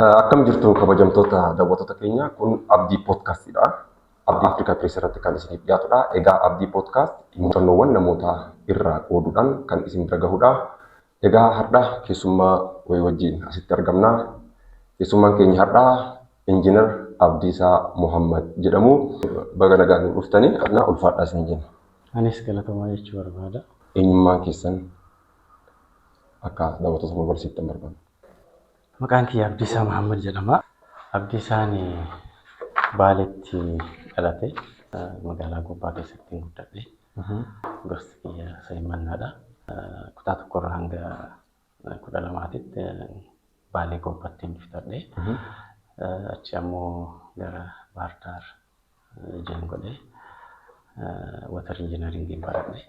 Akkam jirtu kabajamtoota daawwattoota keenya kun Abdii Poodkaastidha. Abdii Afrikaa Pirees irratti kan isiniif dhiyaatudha. Egaa Abdii Poodkaast muuxannoowwan namoota irraa qooduudhaan kan isin bira gahudha. Egaa har'a keessummaa wayii wajjin asitti argamna. Keessummaan keenya har'a Injiinar Abdiisaa Muhammad jedhamu. Baga nagaan nu dhuftanii har'a ulfaadhaa isin jenna. Anis galatooma jechuu barbaada. Eenyummaan keessan akka daawwattoota barsiiftan barbaada. Maqaan kiyya Abdiisaa Muhammad jedhama. Abdiisaan Baaleetti dhalate magaalaa Gobbaa keessatti guddadhe. Gosti kiyya Saayimmannaadha. Kutaa tokkorraa hanga 12tti Baalee Gobbaatti guddadhe. Achi ammoo gara Baahir Daar godhee water engineering baradhe.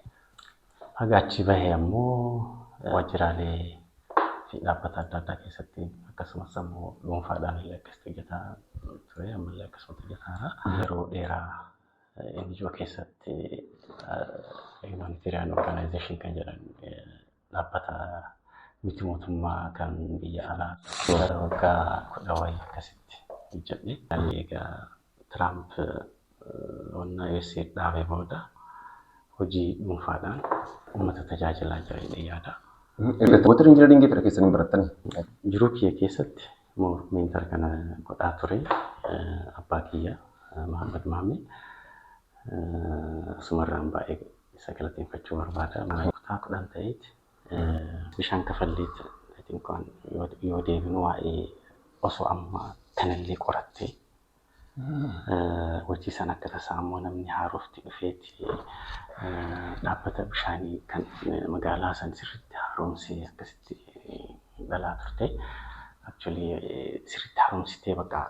Haga achi bahee ammoo waajjiraalee dhaabbata adda addaa keessatti akkasumas ammoo dhuunfaadhaan illee akkasitti hojjetaa ture. Ammallee akkasumatti hojjetaa yeroo dheeraa NGO keessatti humanitarian organization kan jedhan dhaabbata miti mootummaa kan biyya alaa gara waggaa 10 wayii akkasitti hojjedhe. Egaa Tiraamp onna USA dhaabee booda hojii dhuunfaadhaan uummata tajaajilaa jira jedhee yaada. Water engineering fira keessanii barattanii? Jiruu kiyya keessatti mentor kana godhaa ture. Abbaa kiyya Muhammad Mahammed sumarraan baay'ee isa galateeffachuu barbaada. Kutaa 10 ta'eeti bishaan kafalleetti yoo deebinu waa'ee osoo amma kanallee qorattee hojii sana akka tasaa ammoo namni haarofti dhufeeti dhaabbata bishaanii kan magaalaa san sirriitti haaromsee akkasitti dhalaa turte. Actually sirriitti haaromsitee bakka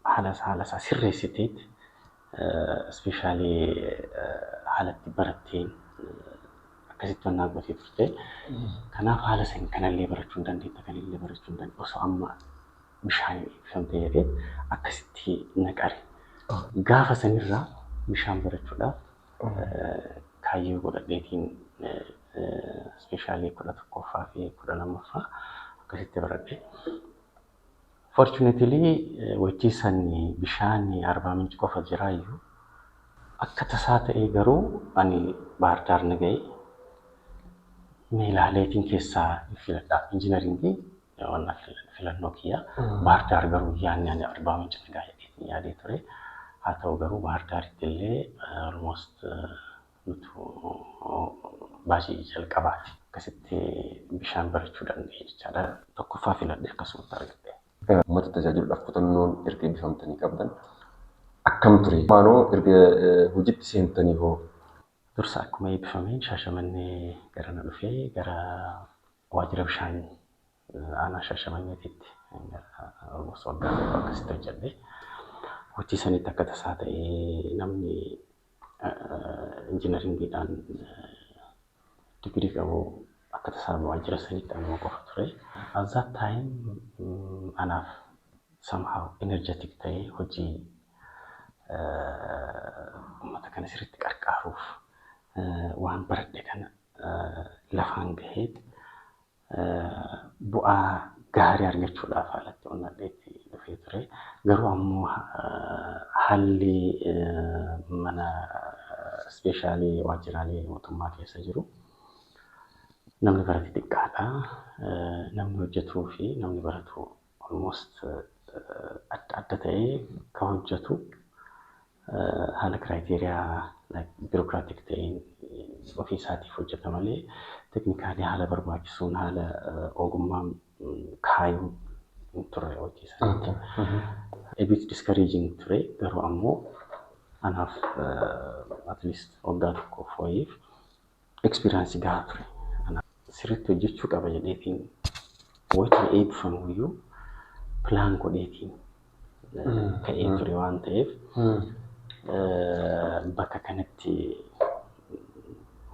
haala isaa sirreessiteeti especially haalatti baratteen akkasitti wannaa gootee turte. Kanaaf haala san kanallee barachuu hin dandeetta kanallee barachuu hin dandeetta osoo amma bishaan ibsamtee jedhee akkasitti naqare. Gaafa sanirraa bishaan barachuudhaaf kaayyoo godhadheetiin especially 11ffaa fi 12ffaa akkasitti baradhe. Fortunately wajjii san bishaan Arbaa Minci qofa jiraayyuu akka tasaa ta'ee garuu ani Baahir Daar nagahee meelaaleetiin keessaa filadhaa injiinaringii waan filannoo kiyya. Baahir Daar garuu yaadni ani Arbaa Minci nagaa jedhee yaadee ture. Haa ta'u garuu Baahir Daaritti illee almost baay'ee jalqabaati. Akkasitti bishaan barachuu danda'e jechaadha. Tokkoffaa filadhe akkasumatti argadhe. Uummata tajaajiluudhaaf kutannoon erga eebbifamtanii qabdan akkam ture? Maanoo erga hojiitti seentanii hoo? Dursa akkuma eebbifameen Shaashamannee gara na dhufee gara waajjira bishaan aanaa Shaashamanneetitti almost waggaa akkasitti hojjedhe. Hojii sanitti akka tasaa ta'ee namni injiinaringiidhaan digirii qabu akka tasaa waajjira sanitti ammoo qofa ture. At that time anaaf somehow energetic ta'ee hojii uummata kana sirriitti qarqaaruuf waan baradhe kana lafaan gaheet bu'aa gaarii argachuudhaaf haalatti onnadheetti dhufee ture. Garuu ammoo haalli mana especially waajjiraalee mootummaa keessa jiru namni barate xiqqaadha. Namni hojjetuu fi namni baratu almost adda ta'ee kan hojjetu haala kiraayiteriyaa biirokraatik ta'een ofii isaatiif hojjeta malee teknikaalii haala barbaachisuun haala ogummaa kaayuu ture hojii sanitti. A bit discouraging ture garuu ammoo anaaf at least waggaa tokko fooyiif experience gahaa ture. Sirriitti hojjechuu qaba jedheetiin wajjin eebbifamuyyuu pilaan godheetiin ka'ee ture waan ta'eef bakka kanatti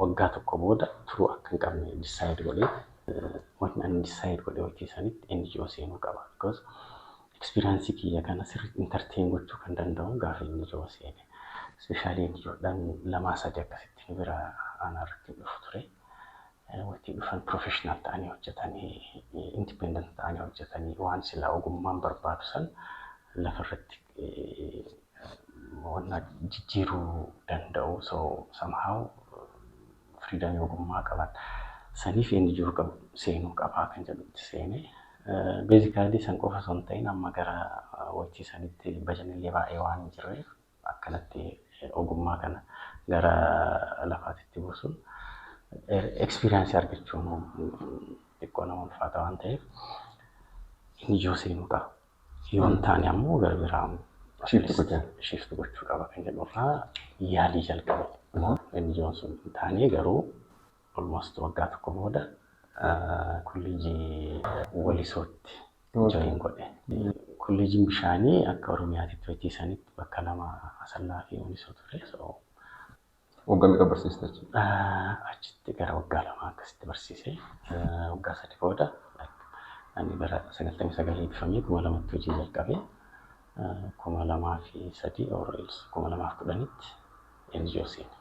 waggaa tokko booda turuu akka hin qabne decide godhee wanti ani decide godhee hojii sanitti NGO seenuu qaba. Because experience kiyya kana sirriitti entertain gochuu kan danda'u gaafa NGO seene. Especially NGOdhaan 2-3 akkasitti bira aanaa irratti dhufu ture. wanti dhufan professional ta'anii hojjetanii independent ta'anii hojjetanii waan sila ogummaan barbaadu san lafarratti wanna jijjiiruu danda'u. So somehow freedom ogummaa qaban saniif inni jiru qabu seenuu qabaa kan jedhutti seenee basically san qofa son ta'in amma gara wajjii sanitti bajanillee baay'ee waan hin jirreef akkanatti ogummaa kana gara lafaatitti buusuun experience argachuun xiqqoo nama ulfaata waan ta'eef inni ijoo seenuu qaba. Yoo hin taane ammoo gara biraan shift gochuu qaba kan jedhurraa yaalii jalqabe. Inni ijoon sun hin taane garuu almost waggaa tokko booda kolleejii Walisootti join godhe. Kolleejiin bishaanii akka Oromiyaatti hojjechiisanitti bakka lama Asallaa fi Walisoo ture. Waggaa meeqa barsiiste jechuudha? Achitti gara waggaa lama akkasitti barsiise. Waggaa sadii booda ani bara 99 eebbifamee 2000tti hojii jalqabe. 2003 or 2010tti NGO seene.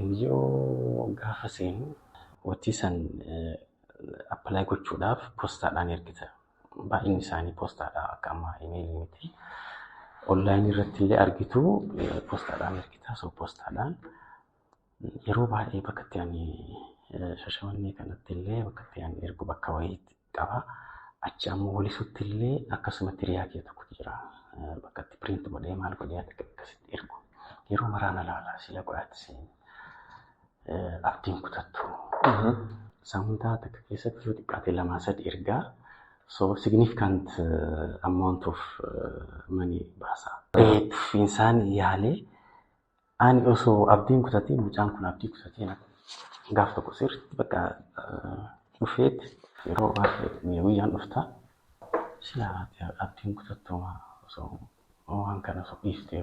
NGO gaafa seenu wanti san apply gochuudhaaf poostaadhaan ergita. Baay'inni isaanii poostaadhaan akka amma emailii miti. Online irratti illee argitu poostaadhaan ergita. So poostaadhaan yeroo baay'ee bakka itti ani Shashamannee kanatti illee bakka itti ani ergu bakka wayiitti qaba. Achi ammoo Walisuutti illee akkasumatti riyaakee tokko jira. Bakka itti print godhee maal godhee akkasitti ergu. Yeroo maraana laala sila godhaatti seeni. Abdiin kutattu. Samuntaa takka keessatti yoo xiqqaate 2-3 ergaa. So significant amount of money baasa. Fiinsaan yaalee ani osoo abdiin kutatee mucaan kun abdii kutatee gaaf tokko sirriitti bakka dhufeetti yeroo baay'ee guyyaan dhuftaa silaa abdiin kutattu osoo waan kana osoo dhiiftee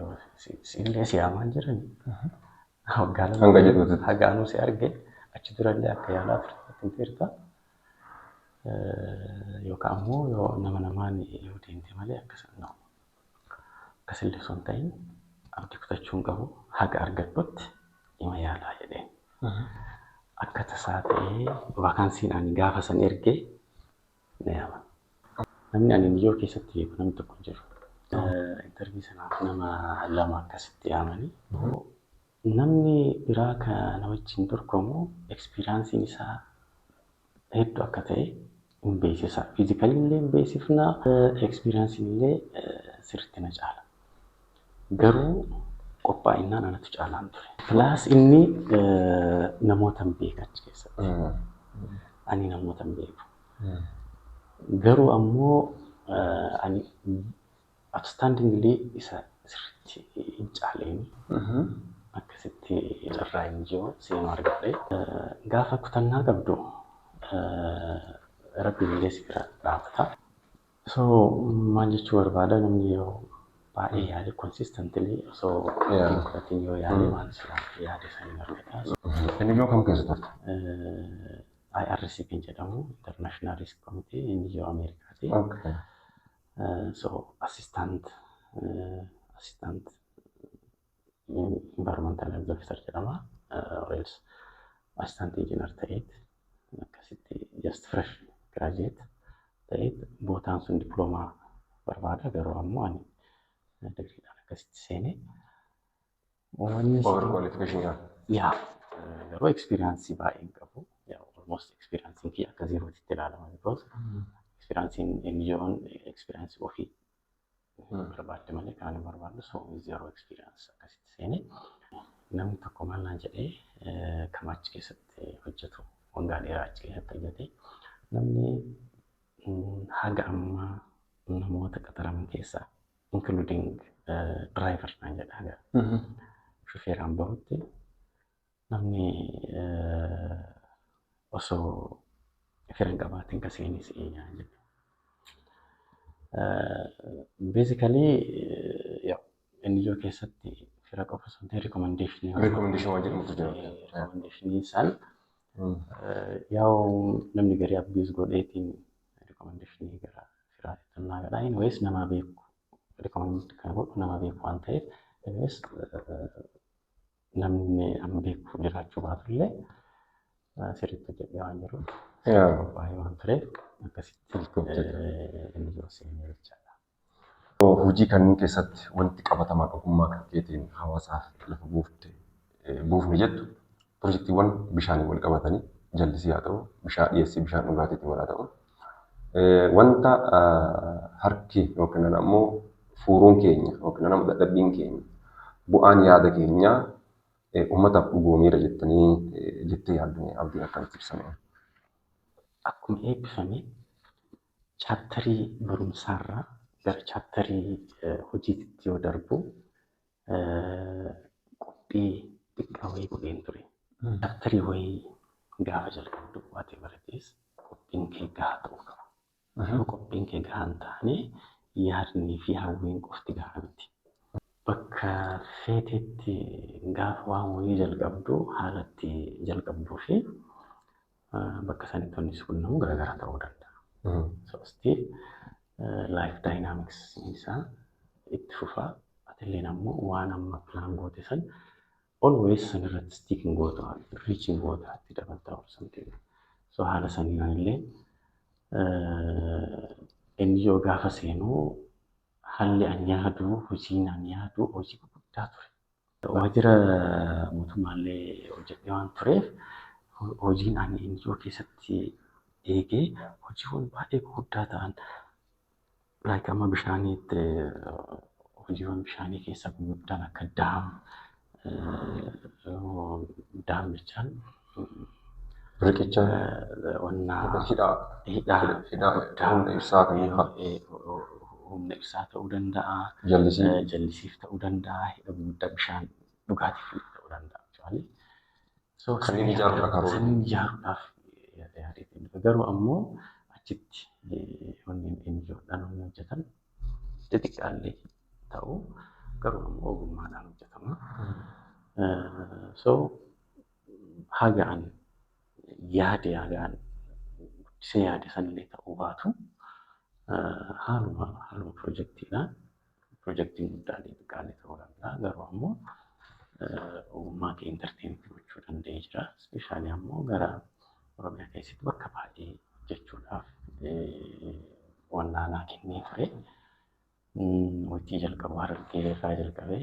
illee siyaamaan jirani. Hanga jedhuutti. Hagaanuu si arge achi durallee akka yaalaa turte firta. Yookaan ammoo yoo nama namaan yoo deemte malee akkasillee son ta'in abdii kutachuun qabu haga argadhutti ima yaalaa jedheen. Akka tasaa ta'ee vaakaansiin ani gaafa san ergee na yaaman. Namni ani NGO keessatti beeku namni tokko jiru. Intervii sanaaf nama 2 akkasitti yaamanii. Namni biraa kan nama wajjin dorgomu experiencein isaa hedduu akka ta'e hin beeksisa. Physically illee hin beeksifna, experiencein illee sirriitti na caala. Garuu qophaa'inaan anatu caalaan ture. Plus inni namoota hin beeku achi keessatti. Ani namoota hin beeku. Garuu ammoo ani outstandingly isa sirriitti hin caaleeni. Akkasitti carraa NGO seenuu argadhe. Gaafa kutannaa qabdu rabbi illee si bira dhaabata. So maal jechuu barbaada namni yoo baay'ee yaade consistently osoo hin kutatin yoo yaade waan silaa yaade sanii argata. NGO kam keessa turte? IRC kan jedhamu International Risk Committee NGO Ameerikaati. So assistant environmental health officer jedhama. Or else assistant engineer ta'eet akkasitti just fresh graduate ta'eet bootaan sun diploomaa barbaada. Garuu ammoo ani digriidhaan akkasitti seene. Overqualification yaa garuu experience baay'een qabu. Almost experience kiyya akka zeerootitti ilaalama because experience NGO'n experience ofii barbaadde malee kan ani barbaadu so zero experience akkasitti seene. Namni tokko maal naan jedhee kan achi keessatti hojjetu waggaa dheeraa achi keessatti hojjete. Namni haga amma namoota qaxaraman keessaa including driver naan jedha haga shufeeraan bahutti namni osoo firan qabaatiin ka seenii si'ee jedhu. Basically NGO keessatti fira qofa osoo ta'e recommendation waan jedhamutu jira. Recommendation isaan yaa'u namni garii abbiis godheetiin recommendation gara firaa ittannaa gadhaa. Anyways nama beeku recommend kan godhu nama beeku waan ta'eef anyways namni amma beeku jiraachuu baatullee sirriitti hojjedhee waan jiruuf Yaa. baay'ee waan tureef akkasitti NGO seenee jechaadha. Hojii kanneen keessatti wanti qabatamaa ogummaa kan keetiin hawaasaaf lafa buufne jettu pirojektiiwwan bishaanii wal qabatanii jallisii haa ta'u bishaan dhiyeessii bishaan dhugaatiitiin wal haa ta'u wanta harki yookiin ammoo fuuruun keenya yookiin ammoo dadhabbiin keenya bu'aan yaada keenyaa uummataaf dhugoomeera jettee yaaddu abdiin akkamitti ibsame? Akkuma eebbifame chaaptarii barumsaarraa gara chaaptarii hojiitti yoo darbu qophii xiqqaa wayii godheen ture. Chaaptarii wayii gaafa jalqabdu waatee baratees qophiin kee gahaa ta'uu qaba. Yoo qophiin kee gahaa hin taane yaadnii fi hawwiin qofti gahaa miti. Bakka feetetti gaafa waan wayii jalqabdu haalatti jalqabduu fi bakka sanitti wanni sun namu garaagaraa ta'uu danda'a. So still life dynamics isaa itti fufaa atilleen ammoo waan amma plan goote san always san irratti sticking goota reaching goota itti dabaltaa or something. So haala saniin illee NGO gaafa seenuu haalli an yaadu hojiin an yaadu hojii guddaa ture. Waajjira mootummaallee hojjedhee waan tureef hojiin ani NGO keessatti eegee hojiiwwan baay'ee guddaa ta'an like amma bishaaniitti hojiiwwan bishaanii keessa guddaan akka daam jechaan Riqicha hidhaa humna ibsaa ta'uu danda'a, jallisiif ta'uu danda'a, hidha guddaa bishaan dhugaatiif ta'uu danda'a. So Kanneen ijaaruudhaaf yaadeetiin garuu ammoo achitti wanni NGOdhaan hojjetan xixiqqaallee ta'u garuu ammoo ogummaadhaan hojjetama. So hagaan guddisee yaade sanillee ta'uu baatu haaluma pirojektiin guddaalee xiqqaalee ta'uu danda'a garuu ammoo ogummaa kee intarteenitti gochuu danda'ee jira. Ispeeshaalii ammoo gara Oromiyaa keessatti bakka baay'ee hojjechuudhaaf wannaanaa kennee ture. Hojii jalqabuu Harargee irraa jalqabee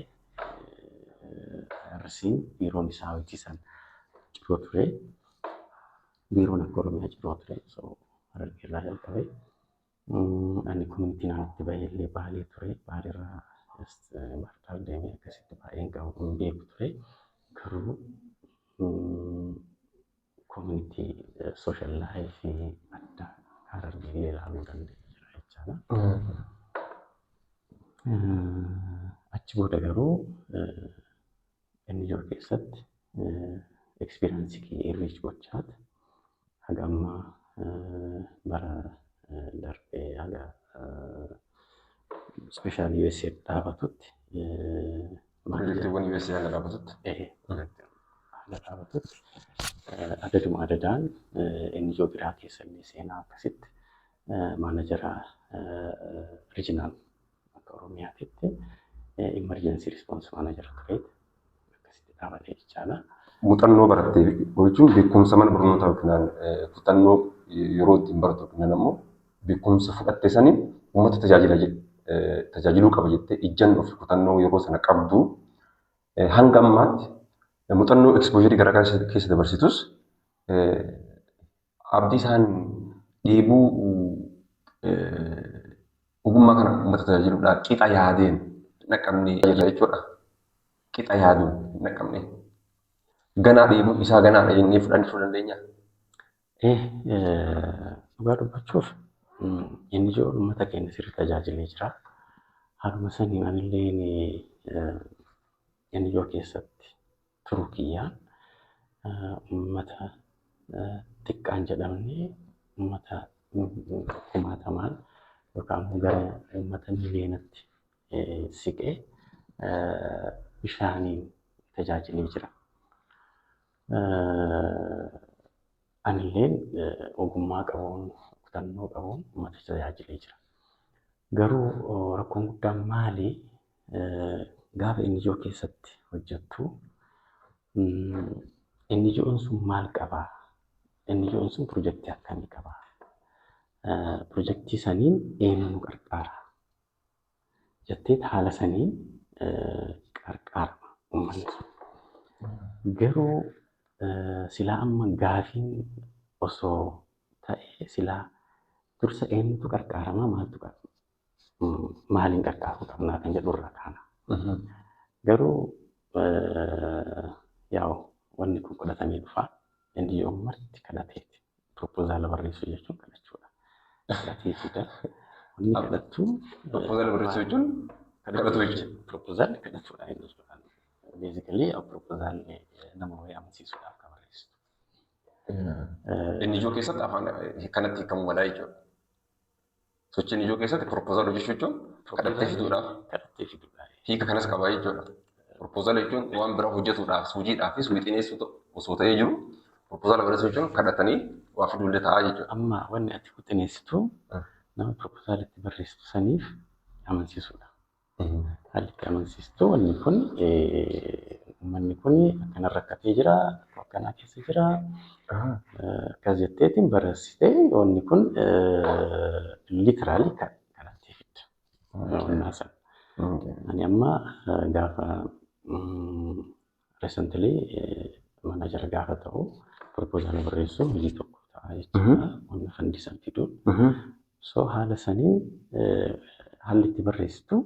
Arsiin biiroon isaa hojii san ciroo ture. Biiroon akka Oromiyaa ciroo ture. So Harargee irraa jalqabee ani koominitii naannootti baay'ee Baalee ture. Baaleerraa Baardaar deemee akkasitti baay'een qabu beeku ture. Garuu koominitii sooshaal laayifii adda Harargee ilaaluu danda'eera jechaadha. Achi booda garuu NGO keessatti ekspiriyansii kee irreech gochaati. Haga amma bara darbee haga ispeeshaal USA dhaabatutti Pirojektiiwwan USA haga dhaabatutti adaduma adadaan NGO biraa keessa illee seenaa akkasitti maanajara riijinaal akka Oromiyaatitti emergency response maanajara tureeti akkasitti dhaabatee jechaadha. Muuxannoo barattee jechuun beekumsa mana barnootaa yookiin kutannoo yeroo ittiin baratu yookiin ammoo beekumsa fudhatte saniin uummata tajaajiluu qaba jettee ijjannoo fi kutannoo yeroo sana qabdu hanga ammaatti muuxannoo ekspoojrii garaagaraa keessa dabarsitus abdii isaan dhiibuu ogummaa kana uummata tajaajiluudhaan qixa yaadeen naqamnee jirra jechuudha. Qixa yaaduun naqamnee. Ganaa dhiibuun isaa ganaadha jennee fudhachuu dandeenya. Dhugaa dubbachuuf NGO uummata keenya sirrii tajaajilee jira. Haaluma saniin anillee NGO keessatti turuu kiyyaan uummata xiqqaan jedhamne uummata kumaatamaan yookaan gara uummata miliyeenatti siqee bishaaniin tajaajilee jira. Anilleen ogummaa qabuun kutannoo qabuun uummata tajaajilee jira. Garuu rakkoon guddaan maali? Gaafa NGO keessatti hojjettu NGO'n sun maal qabaa? NGO'n sun piroojeektii akkamii qaba? Piroojeektii saniin eenyu qarqara? Jettee haala saniin qarqarama uummanni sun. Garuu silaa amma gaafiin osoo ta'e silaa dursa eenyutu qarqarama maaliin qarqaruu qabnaa kan jedhurraa kaana. Garuu yaa'u wanni kun godhatamee dhufaa. NGO'n marti kadhateeti. Propoozaala barreessuu jechuun kadhachuudha. Kadhateetidha. Wanni kadhattu Propoozaala barreessuu jechuun kadhatu jechuudha. Propoozaalli kadhachuudha inni jechuudha. Beezikali propoozaalli nama wayii amansiisuudhaaf kan barreessitu. NGO keessatti afaan kanatti hiikamuu malaa jechuudha. Sochii NGO keessatti propoozaala hojjechuu jechuun kadhattee fiduudhaaf. Kadhattee fiduudhaaf. Hiika kanas qabaa jechuudha. Propoozaala jechuun waan biraa hojjetuudhaaf, hojiidhaafis wixineessu osoo ta'ee jiru, propoozaala barreessuu jechuun kadhatanii waa fiduullee ta'aa jechuudha. Amma wanni ati wixineessitu nama propoozaala itti barreessitu saniif amansiisuudha. Haalli itti amansiistu wanni kun uummanni kun akkana rakkatee jira, akkanaa keessa jira. Akkas jetteetiin barreessitee wanni kun liiteraalii kadhattee fidda. Wannaa sana. Ani amma gaafa recently manaajara gaafa ta'u propoozaala barreessuu hojii tokko ta'a jechuudha. Wanna fandisan fiduun. So haala saniin haalli itti barreessitu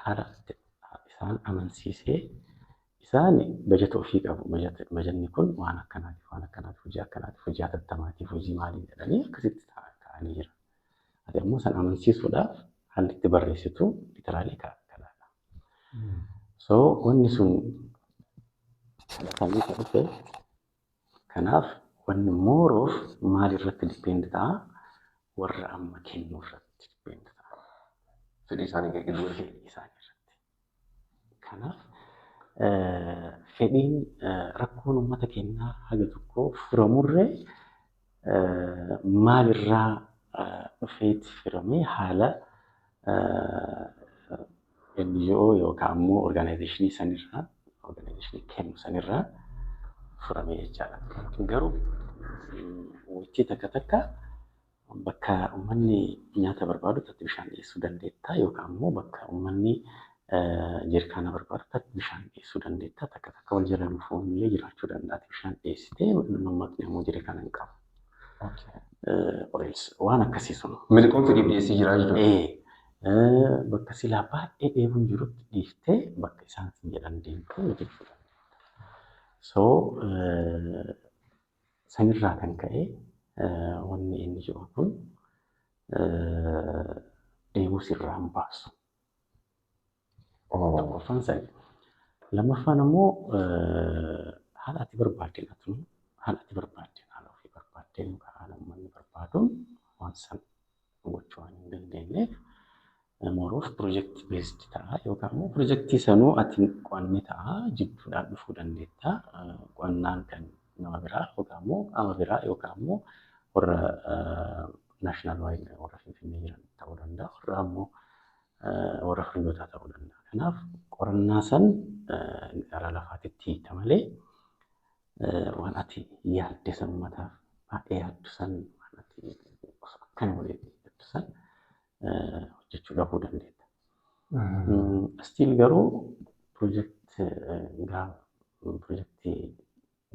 haala isaan amansiisee isaan bajata ofii qabu. Bajanni kun waan akkanaatiif, hojii hatattamaatiif, hojii maalii jedhanii akkasitti ta'anii jira. Ati ammoo san amansiisuudhaaf haalli itti barreessitu liiteraalii kadhaadha. So wanni sun kadhatamee dhufe kanaaf wanni mooroof maalirratti dipeend ta'a? Warra amma kennuu irratti dipeend ta'a. Fedhii isaanii gaggeessuu irratti. Kanaaf fedhiin rakkoon uummata keenyaa haga tokko furamurree maalirraa dhufeetti firamee haala NGO yookaan ammoo organizationii sanirraa kennu sanirraa furamee jechaadha. Garuu wajjii takka bakka uummanni nyaata barbaadutti bishaan dhiyeessuu dandeettaa yookaan ammoo bakka uummanni jeerkaana barbaadutti bishaan dhiyeessuu dandeettaa. Takka wal jala dhufuunillee jiraachuu danda'a. Bishaan dhiyeessitee uummatni ammoo jeerkaana hin qabu. Waan akkasii sun. Miliqoon fedhiif dhiyeessii jira jechuudha. Bakka silaa baay'ee dheebuun jirutti dhiiftee bakka isaan sin jedhan deemtuu jechuudha. So sanirraa kan ka'e wanni inni jiru kun dheebuu sirraa hin baasu. Tokkoffaan sani. Lammaffaan ammoo haala ati barbaaddeen haala ofii barbaaddeen haala uummanni barbaaduun waan san gochuu waan hin dandeenyeef moroof piroojeektii beesdi ta'a yookaan immoo piroojeektii sanuu ati qo'anni ta'a jidduudhaan dhufuu dandeetta. Qo'annaan kan nama biraa yookaan immoo qaama biraa yookaan immoo warra naashinaal waayee warra finfinnee jiran ta'uu danda'a. Warra ammoo warra firootaa ta'uu danda'a. Kanaaf qorannaa san gara lafaatitti hiita malee waan ati yaadde san uummataaf baay'ee yaaddu san waan ati akkana waliin yaaddu san hojjechuu dhabuu dandeetta. Stiil garuu piroojeektii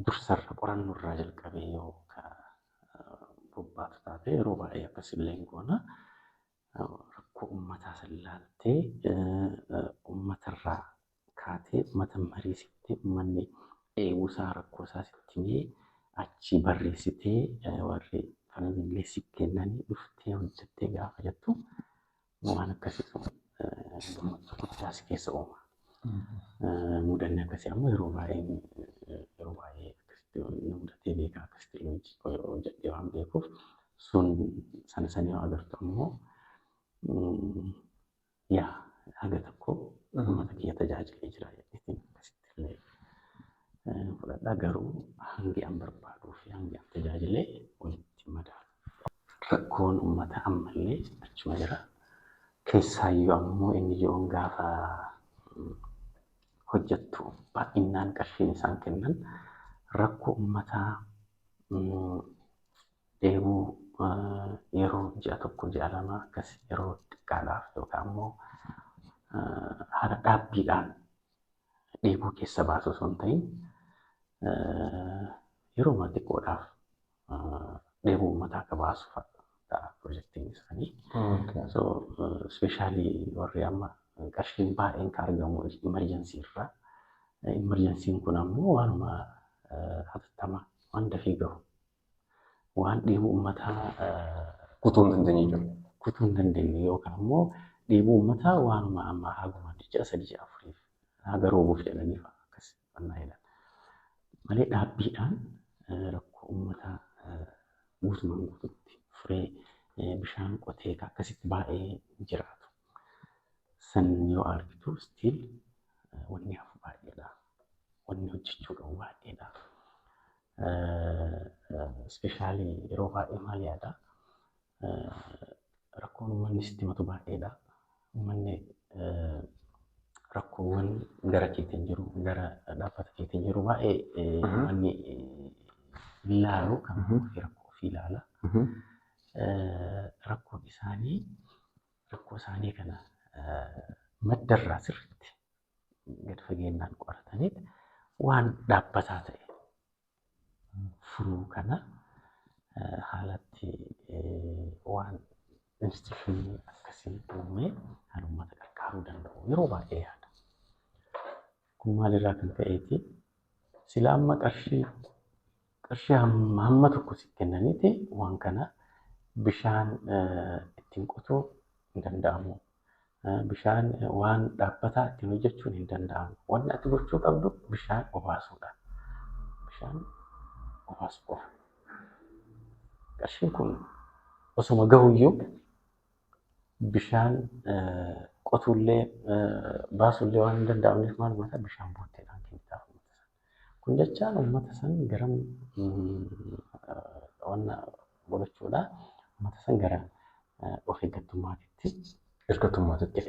dursarra qorannurraa jalqabee yoo bobbaatu taate yeroo baay'ee akkasillee hin goona. Rakkoo uummataa san ilaaltee uummatarraa kaatee uummata mariisiftee uummanni eeguusaa rakkoo isaa sitti himee achi barreessitee warri kanamillee si kennanii dhuftee hojjettee gaafa jettu waan akkasii sun gammachuu guddaa si keessa uuma. Mudanni akkasii ammoo yeroo baay'ee akkasitti mudatee beekaa akkasitti hojjedhee waan beekuuf sun sana yoo agartu ammoo yaa haga tokko uummata kiyya tajaajilee jira jedheetiin akkasitti illee fudhadhaa. Garuu hangi an barbaaduu fi hangi an tajaajilee walitti madaalu. Rakkoon uummata ammallee achuma jira. Keessaayyuu ammoo inni jiruun gaafa hojjettu baay'inaan qarshiin isaan kennan rakkoo uummataa dheebuu yeroo ji'a tokko ji'a lama akkas yeroo xiqqaadhaaf yookaan immoo haala dhaabbiidhaan dheebuu keessa baasu osoo hin ta'in yeroo xiqqoodhaaf dheebuu uummataa akka baasu ta'a pirojektiin isaanii. So ispeeshaalii warri amma qarshiin baay'een kan argamu imerjensii irraa. Imerjensiin kun ammoo waanuma hatattamaa waan dafii gahu waan dheebuu uummataa kutuu hin dandeenye jiru. Kutuu hin dandeenye yookaan immoo dheebuu uummataa waanuma amma haguma ji'a 3-4 haga roobuuf jedhaniif akkas fannaa jedhan. Malee dhaabbiidhaan rakkoo uummataa guutumaan guututti furee bishaan qotee akkasitti baay'ee jiraatu. San yoo argitu stiil wanni hafu baay'eedha. Wanni hojjechuu qabu baay'eedha. Ispeeshaalii yeroo baay'ee maal yaada rakkoon uummanni sitti himatu baay'eedha. Uummanni rakkoowwan gara keetiin jiru gara dhaabbata keetiin jiru baay'ee uummanni ilaalu kan rakkoo ofii ilaala. Rakkoo isaanii kana maddarraa sirriitti gad fageenyaan qorataniit waan dhaabbataa ta'e furuu kana haalatti waan instituushinii akkasii uumee kan uummata gargaaruu danda'u yeroo baay'ee yaada. Kun maalirraa kan ka'eeti sila amma qarshii hamma tokko si kennaniiti waan kana bishaan ittiin qotuu hin danda'amu. Bishaan waan dhaabbataa ittiin hojjechuun hin danda'amu. Wanni ati gochuu qabdu bishaan obaasuudha. Bishaan obaasuu qofa. Qarshiin kun osuma gahuyyuu bishaan qotuullee baasuullee waan hin danda'amneef maal uummata bishaan bootteedhaan kennitaaf uummata san. Kun jechaan uummata san gara wanna godhachuudha. Uummata san gara of eeggattummaatitti Hirkattummaatitti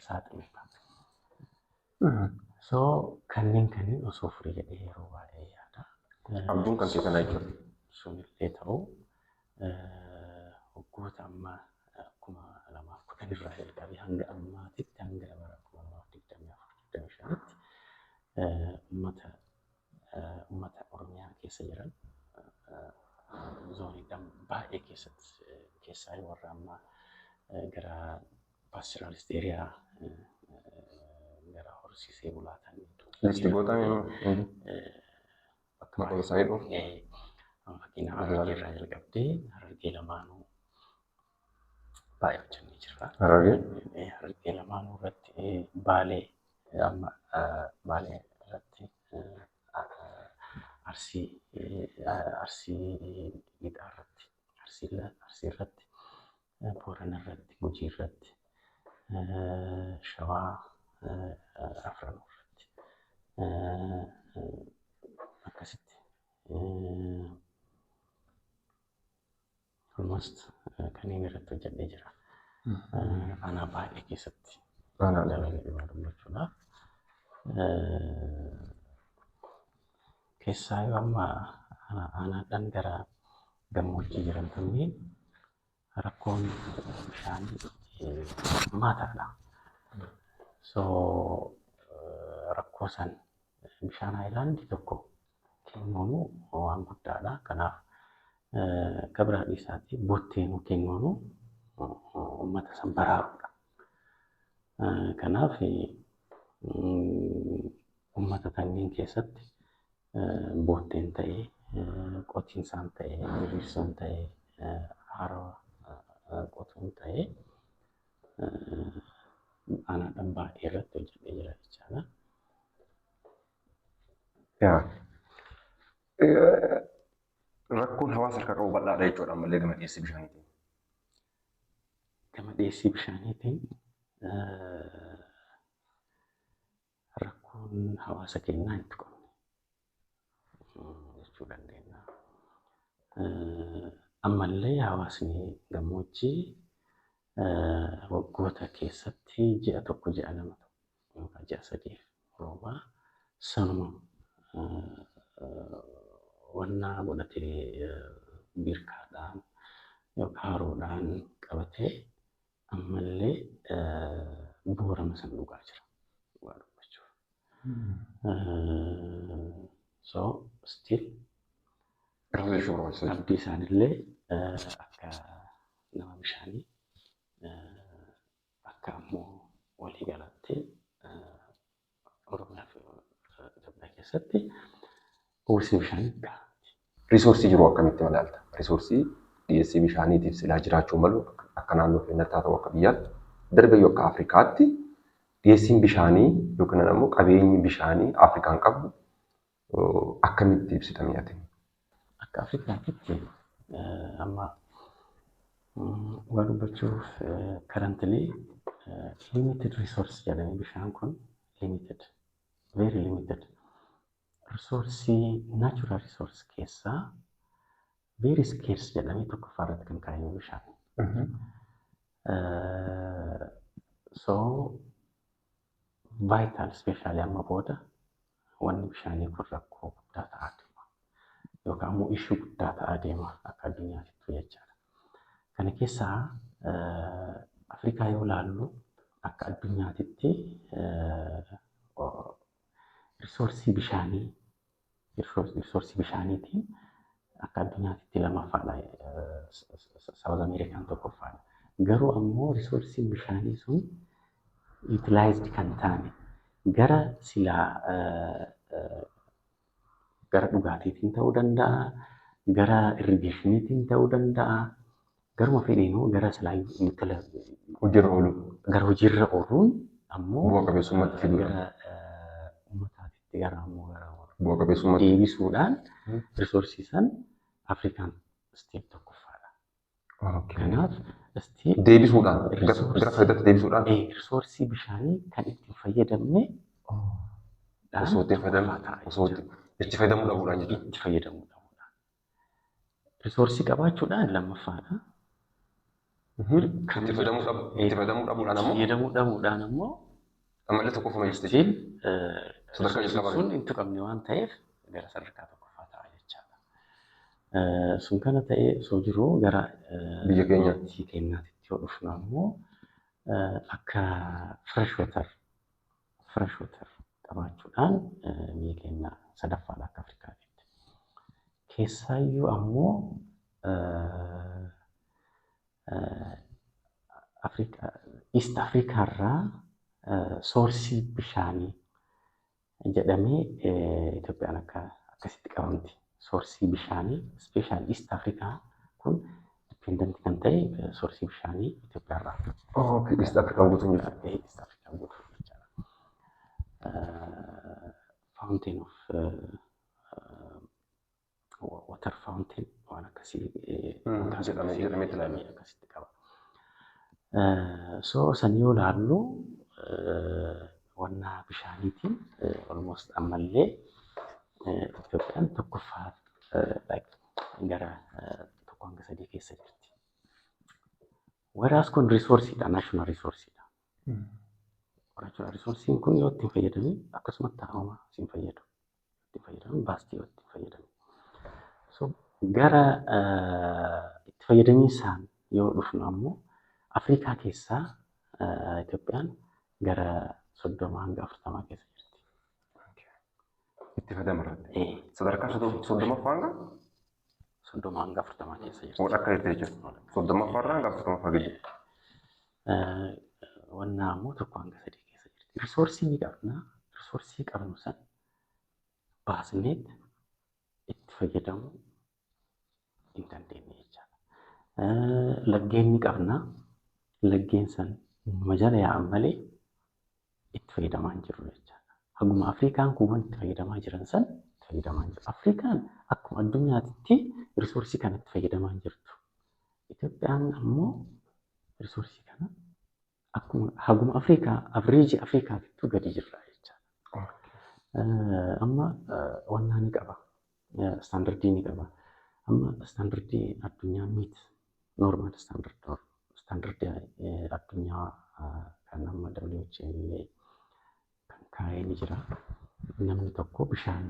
saaxiluudha. So kanneen osoo furii jedhee yeroo baay'ee yaada. Abduun kan kee kanaa jechuudha. Sunillee ta'uu waggoota ammaa 2010 irraa jalqabee hanga ammaatitti hanga bara 2024-2025tti uummata Oromiyaa keessa jiran zooniidhaan baay'ee keessaa warra ammaa gara paastoraalist eeriyaa gara horsiisee bulaatan Listi gootamee maqaa isaa jedhu. Fakkiin Harargee irraa jalqabdee Harargee lamaanuu baay'ee hojjennee jirra. Harargee lamaanuu irratti Baalee irratti Arsii lixaa irratti Arsii irratti Boorana irratti Gujii irratti Shawaa Afranuu irratti akkasitti almost kanneen irratti hojjennee jira. Aanaa baay'ee keessatti dabalee dubbachuudhaaf keessaa yoo amma aanaadhaan gara gammoojjii jiran kanneen rakkoon bishaanii maataadha. So rakkoo san bishaan haayilaandii tokko kennuun waan guddaadha. Kanaaf kabira dhiisaatti bootteen kennuun uummata san baraaruudha. Kanaaf uummata kanneen keessatti bootteen ta'ee qotiinsaan ta'ee diriirsuun ta'ee haroo qotuun ta'ee aanaadhaan baay'ee irratti hojjennee jira jechaadha. Rakkoon hawaasa harkaa qabu bal'aadha jechuudha ammallee gama dhiyeessii bishaaniitiin. Gama dhiyeessii bishaaniitiin rakkoon hawaasa keenyaa itti qabne jechuu dandeenya. Ammallee hawaasni gammoojjii waggoota keessatti ji'a tokko ji'a lama yookaan ji'a 3 roobaa sanuma wannaa godhatee birkaadhaan yookaan haroodhaan qabatee ammallee boorama san dhugaa jira. Waa dubbachuuf. So still abdii isaanillee akka nama bishaanii akka ammoo walii galattee Oromiyaa fi Itoophiyaa keessatti uwwisni bishaanii gahaati. Risoorsii jiru akkamitti madaalta? Risoorsii dhiyeessii bishaaniitiif silaa jiraachuu malu akka naannoo keenyatti haa ta'u akka biyyaatti darbe yoo akka Afrikaatti dhiyeessiin bishaanii yookiin immoo qabeenyi bishaanii Afrikaan qabu akkamitti ibsitamee ati? Akka Afrikaatti amma waa dubbachuuf currently limited resource jedhamee bishaan kun limited, very limited. Resourcii natural resource keessaa very scarce jedhamee tokkoffaa irratti kan kaa'ame bishaan. So vital especially amma booda wanni bishaanii kun rakkoo guddaa ta'aa deema yookaan immoo ishuu guddaa ta'aa deema akka addunyaatti jechaadha. Kana keessaa Afrikaa yoo ilaallu akka addunyaatti risoorsii bishaaniitiin akka addunyaatti lammaffaadha. South Amerikaan tokkoffaadha. Garuu ammoo risoorsiin bishaanii sun utilized kan taane gara silaa gara dhugaatiitiin ta'uu danda'a, gara irrigeeshiniitiin ta'uu danda'a, garuma fedhiinuu gara silaa hojiirra ooluun ammoo bu'a qabeessummaatti fiduudha. Uummataatti gara ammoo bu'a qabeessummaatti deebisuudhaan risoorsii san Afrikaan isteet tokkoffaadha. Kanaaf deebisuudhaan gara faayidaatti deebisuudhaan risoorsii bishaanii kan ittiin fayyadamne osoo itti fayyadamuu dhabuudhaan jechuudha. Itti fayyadamuu dhabuudhaan. Risoorsii qabaachuudhaan lammaffaadha. Itti fayyadamuu dhabuudhaan ammoo ammallee tokkoffama jirti. Sadarkaa jalqabaa sun hin tuqamne waan ta'eef gara sadarkaa tokkoffaa ta'a jechaadha. Sun kana ta'ee osoo jiru gara biyya keenyaatti yoo dhufnu ammoo akka fresh water qabaachuudhaan biyya keenya sadaffaadha akka Afrikaatti. Keessaayyuu ammoo East Afrikaa irraa soorsii bishaanii jedhamee Itoophiyaan akkasitti qabamti. Soorsii bishaanii special East Afrikaa kun dependent kan ta'e soorsii bishaanii Itoophiyaa irraa. Okay, East Afrikaa guutuun jechuudha. East Afrikaa guutuun jechuudha. Fountain of water fountain waan akkasii jedhamee tilmaamee akkasitti qaba. So san yoo ilaallu wannaa bishaaniitiin almost ammallee Itoophiyaan tokkoffaa gara tokko hanga sadii keessa jirti. Waraas kun risoorsiidha, naashinaal risoorsiidha. Naashinaal risoorsiin kun yoo ittiin fayyadame akkasumatti taa'uma siin fayyadu. Ittiin fayyadamu baastii yoo ittiin fayyadame. So gara itti fayyadamiinsaan yoo dhufnu ammoo Afrikaa keessaa Itoophiyaan gara 30 hanga 40 keessa jirti. Itti fayyadamarratti. Sadarkaa 30 hanga 30 hanga 40 keessa jirti. Waan akka jettee jirtu. 30 irraa hanga 40 gadi. Wannaa ammoo tokko hanga 3 keessa jirti. Risoorsii ni qabna. Risoorsii qabnu san baasneet itti fayyadamuu hin dandeenye jechaadha. Laggeen ni qabna. Laggeen san majala yaa'an malee itti fayyadamaa hin jiru jechaadha. Haguma Afrikaan kun waan itti fayyadamaa jiran san itti fayyadamaa hin jiru. Afrikaan akkuma addunyaatti risoorsii kana itti fayyadamaa hin jirtu. Itoophiyaan ammoo risoorsii kana akkuma haguma Afrikaa avreejii Afrikaatittuu gadi jirra jechaadha. Amma wannaa ni qaba. Standardii ni qaba. Amma standardii addunyaa miti normal standardii addunyaa kan amma WHO kan kaa'ee ni jira. Namni tokko bishaan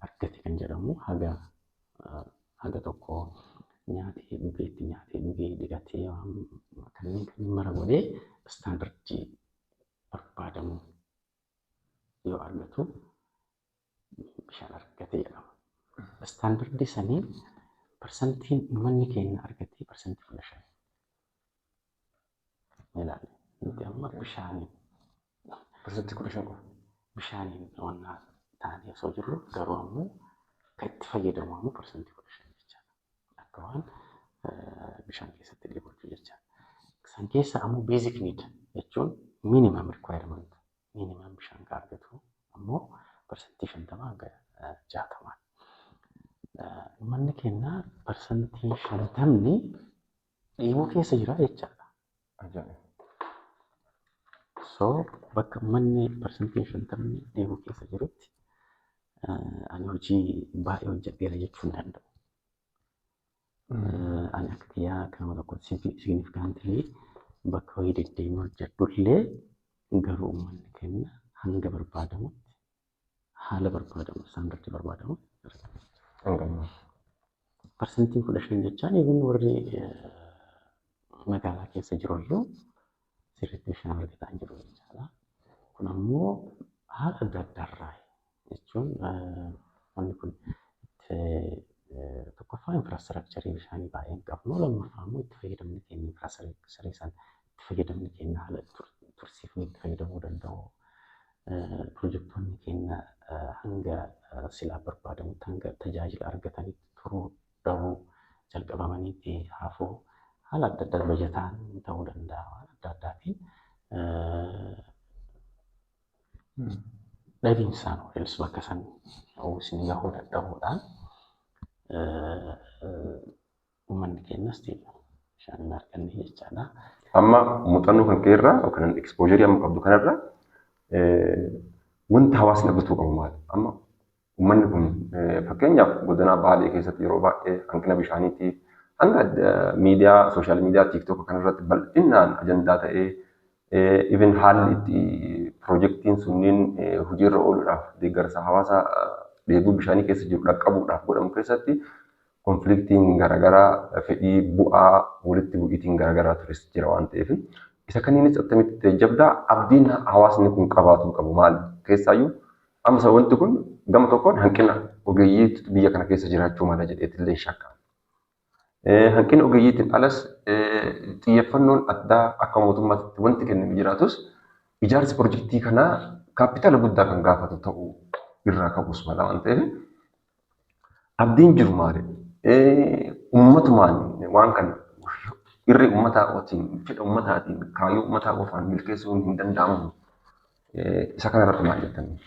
argate kan jedhamu haga tokko nyaatee dhugee digatee kanneen mara godhee istaandardii barbaadamu yoo argatu bishaan argate jedhama. Istaandardii sanii parsantiin uummanni keenya argatee parsantii 15. Ilaali. Nuti amma Parsantii 15. bishaaniin wannaa taanee osoo jirru garuu ammoo kan itti fayyadamu ammoo parsantii 15 jechaadha. Akka waan bishaan keessatti dhiqachuu jechaadha. San keessa ammoo basic need jechuun minimum requirement minimum bishaan kan argatu ammoo parsantii 50 hanga 60. Uummanni keenya parsantii 50 dhiibuu keessa jira jechaadha. Ajaa'iba. So bakka uummanni parsantii 50 dhiibuu keessa jirutti ani hojii baay'ee hojjedheera jechuu hin danda'u. Ani akka kiyyaa kanuma tokko signifikantly bakka hojii deddeemee hojjedhullee garuu uummanni keenya hanga barbaadamutti haala barbaadamu istaandardii barbaadamu parsantiin 15 jechaan even warri magaalaa keessa jiru iyyuu sirriitti bishaan argataa hin jiru jechaadha. Kun ammoo haala adda addaarraa jechuun wanni kun tokkoffaa infraastiraakcharii bishaanii baay'ee hin qabnu lammaffaa immoo itti fayyadamni keenya infraastiraakcharii san itti fayyadamni keenya haala tursiifnee itti fayyadamuu danda'u. Pirojektoonni keenya hanga silaa barbaadamutti hanga tajaajila argatanitti turuu dhabuu jalqabamanii hafuu haala adda addaa bajataan ta'uu danda'a waan adda addaatiin dhabiinsaan yookiis bakka san uwwisni gahuu dadhabuudhaan uummanni keenyas bishaan hin arganne jechaadha. Amma muuxannoo kan keerraa yookaan ekspoojeri amma qabdu kanarraa wanti hawaasni abdatuu qabu maali? Amma uummanni kun fakkeenyaaf godina Baalee keessatti yeroo baay'ee hanqina bishaaniitiif hanga miidiyaa sooshaal miidiyaa tiiktook kanarratti bal'inaan ajandaa ta'ee even haalli itti pirojektiin sunniin hojiirra ooluudhaaf deeggarsa hawaasa dheebuu bishaanii keessa jiru dhaqqabuudhaaf godhamu keessatti konfliktiin garaagaraa fedhii bu'aa walitti bu'iitiin garaagaraa tures jira waan ta'eef isa kanniinis attamitti jabdaa abdiin hawaasni kun qabaatu qabu maali? Keessaayyuu amma wanti kun gama tokkoon hanqina ogeeyyii biyya kana keessa jiraachuu mala jedheetillee shakka. Hanqina ogeeyyiitiin alas xiyyeeffannoon addaa akka mootummaatti wanti kennamu jiraatus ijaarsi pirojektii kanaa kaapitaala guddaa kan gaafatu ta'uu irraa ka'uus mala waan ta'eef abdiin jiru maali? Ummatumaan waan kana irri ummataa otiin fedha ummataatiin kaayyoo ummataa qofaan milkeessuun hin danda'amu. Isa kanarratti maal jettanii?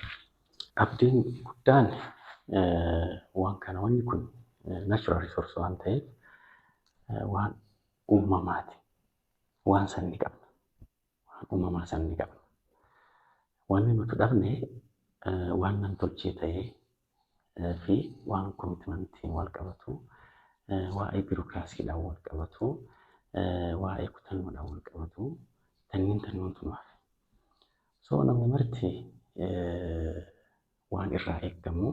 Abdiin guddaan waan kana wanni kun natural resource waan ta'eef waan uumamaati. Waan san ni qabna. Waan uumamaa san ni qabna. Wanni nuti dhabne waan nam-tolchee ta'ee fi waan koomitimentiin wal qabatu waa'ee biirokiraasiidhaan wal qabatu waa'ee kutannoodhaan wal qabatu tanniin tunaaf. So namni marti waan irraa eeggamu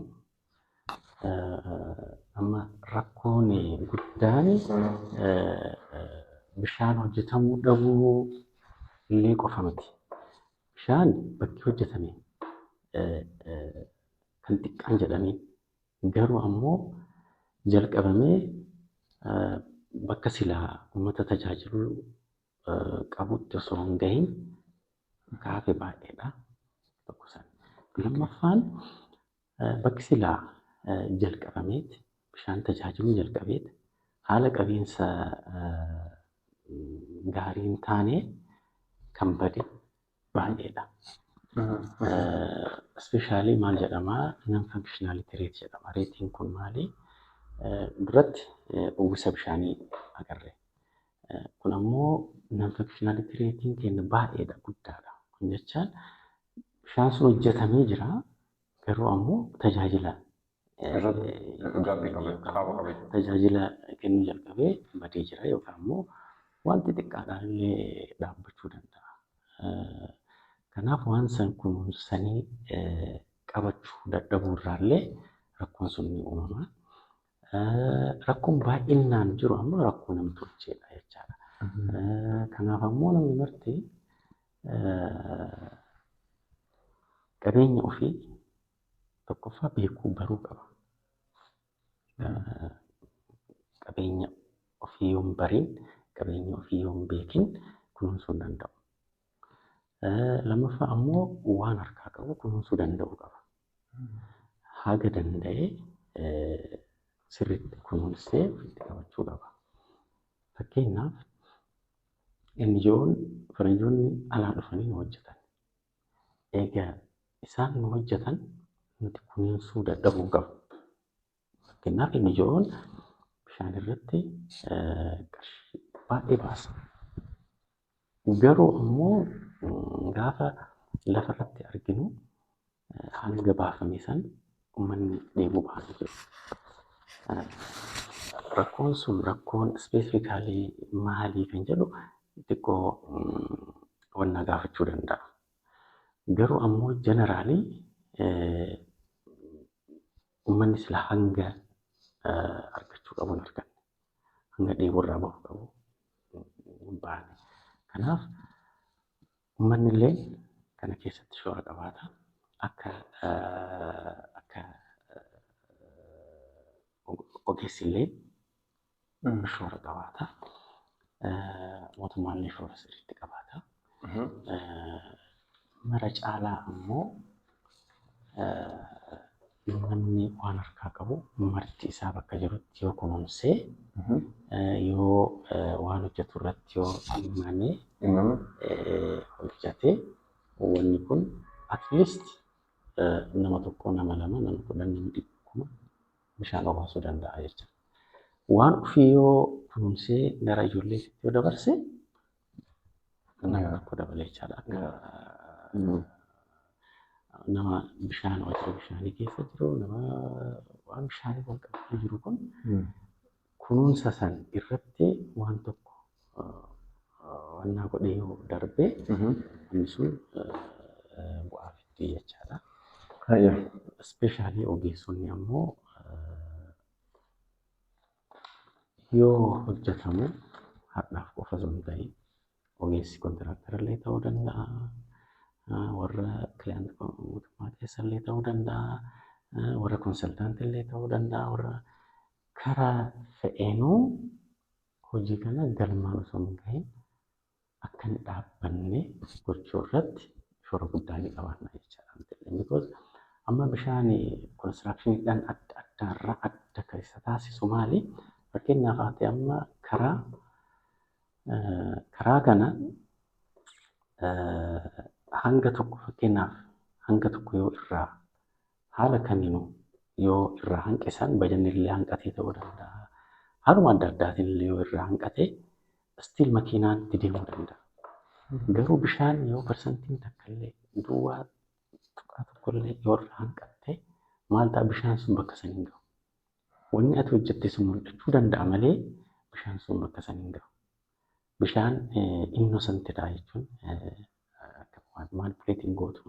amma rakkoon guddaan bishaan hojjetamuu dhabuu illee qofa miti. Bishaan bakki hojjetame kan xiqqaan jedhaniin garuu ammoo jalqabamee bakka silaa uummata tajaajiluu qabutti osoo hin gahin kaafee baay'eedha. Tokko san. Lammaffaan bakki silaa jalqabameet bishaan tajaajiluu jalqabeet haala qabiinsa gaarii hin taane kan bade baay'eedha. Especially maal jedhamaa non-functionality rate jedhama. Reetiin kun maali? Duratti uwwisa bishaanii agarre. Kun ammoo non-functionality ratein keenya baay'eedha guddaadha. Kun jechaan bishaan sun hojjetamee jira garuu ammoo tajaajila kennuu jalqabee badee jira yookaan ammoo wanti xiqqaadhaan illee dhaabbachuu danda'a. Kanaaf waan san kunuunsanii qabachuu dadhabuu irraallee rakkoon sun ni uumama. Rakkoon baay'inaan jiru ammoo rakkoo nam-tolcheedha jechaadha. Kanaaf ammoo namni marti qabeenya ofii tokkoffaa beekuu baruu qaba. Qabeenya ofii yoo hin bariin, qabeenya ofii yoo hin beekin kunuunsuu hin danda'u. Lammaffaa ammoo waan harkaa qabu kunuunsuu danda'uu qaba. Haga danda'e sirriitti kunuunsee ofitti qabachuu qaba. Fakkeenyaaf NGO'n faranjoonni alaa dhufanii nu hojjetan. Egaa isaan nu hojjetan nuti kunuunsuu dadhabuu qabu. Fakkeenyaaf NGO'n bishaan irratti qarshii baay'ee baasa. Garuu ammoo gaafa lafarratti arginu hanga baafame san uummanni deemuu baatu jiru. Rakkoon sun rakkoon ispeesifikaalii maalii kan jedhu xiqqoo wannaa gaafachuu danda'a. Garuu ammoo jeneraalii uummanni sila hanga argachuu qabu hin arganne. Hanga dheebuu irraa bahu qabu hin baane. Kanaaf uummanni illee kana keessatti shoora qabaata. Akka ogeessi illee shoora qabaata. Mootummaan illee shoora sirriitti qabaata. Mara caalaa ammoo namni waan harkaa qabu marti isaa bakka jirutti yoo kunuunsee yoo waan hojjetu irratti yoo dhimmanee hojjate wanni kun at least nama tokko nama lama nama kudhan nama dhibbuma bishaan obaasuu danda'a jechuudha. Waan ofii yoo kunuunsee gara ijoolleetti yoo dabarse nama tokko dabalee jechaadha. Nama bishaan wajjin bishaanii keessa jiru nama waan bishaanii wal qabatu jiru kun kunuunsa san irratti waan tokko wannaa godhee yoo darbee inni sun bu'aa fidii jechaadha. Ispeeshaalii ogeessonni ammoo yoo hojjetamu har'aaf qofa osoo hin ta'in ogeessi kontiraaktaraa illee ta'uu danda'a. Warra kilaant mootummaa keessa illee ta'uu danda'a. Warra konsaltaantii illee ta'uu danda'a. Warra karaa fe'eenuu hojii kana galmaan osoo hin gahin akka hin dhaabbanne gochuu irratti shoora guddaa ni qabaanna jechaadha. Because amma bishaan konistiraakshiniidhaan adda addaarraa adda kan isa taasisu maali? Fakkeenyaaf ati amma karaa kana hanga tokko fakkeenyaaf hanga tokko yoo irraa haala kamiinuu yoo irraa hanqisan bajanni illee hanqatee ta'uu danda'a. Haaluma adda addaatiin illee yoo irraa hanqate stiil makiinaan itti deemuu danda'a. Garuu bishaan yoo parsantiin takka illee duwwaa tuqaa tokko illee yoo irraa hanqatte maal ta'a bishaan sun bakka san hin gahu. Wanni ati hojjette sun mul'achuu danda'a malee bishaan sun bakka san hin gahu. Bishaan innosentidha jechuun manipulating gootu.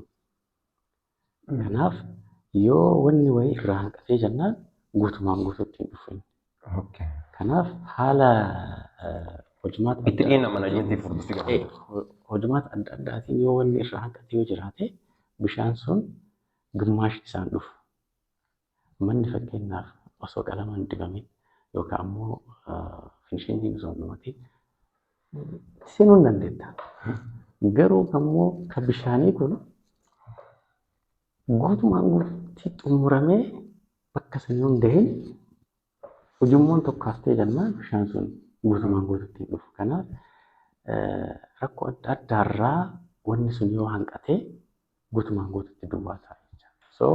Kanaaf yoo wanni wayii irraa hanqatee jennaan guutumaan guutuutti hin dhufu. Kanaaf haala hojimaata itti dhiyeenya manaajimentii furdisii gaafata. Hojimaata adda addaatiin yoo wanni irraa hanqatee yoo jiraate bishaan sun gimmaashi isaan dhufu. Manni fakkeenyaaf osoo qalamaan dibamin yookaan ammoo finishingiin osoo hin dhumatiin seenuu hin dandeetta. Garuu ammoo kan bishaanii kun guutumaan guutuutti xumuramee bakka san yoo hin gahin ujummoon tokko haftee jennaan bishaan sun guutumaan guutuutti hin dhufu. Kanaaf rakkoo adda addaarraa wanni sun yoo hanqatee guutumaan guutuutti duwwaa ta'a jechuudha. So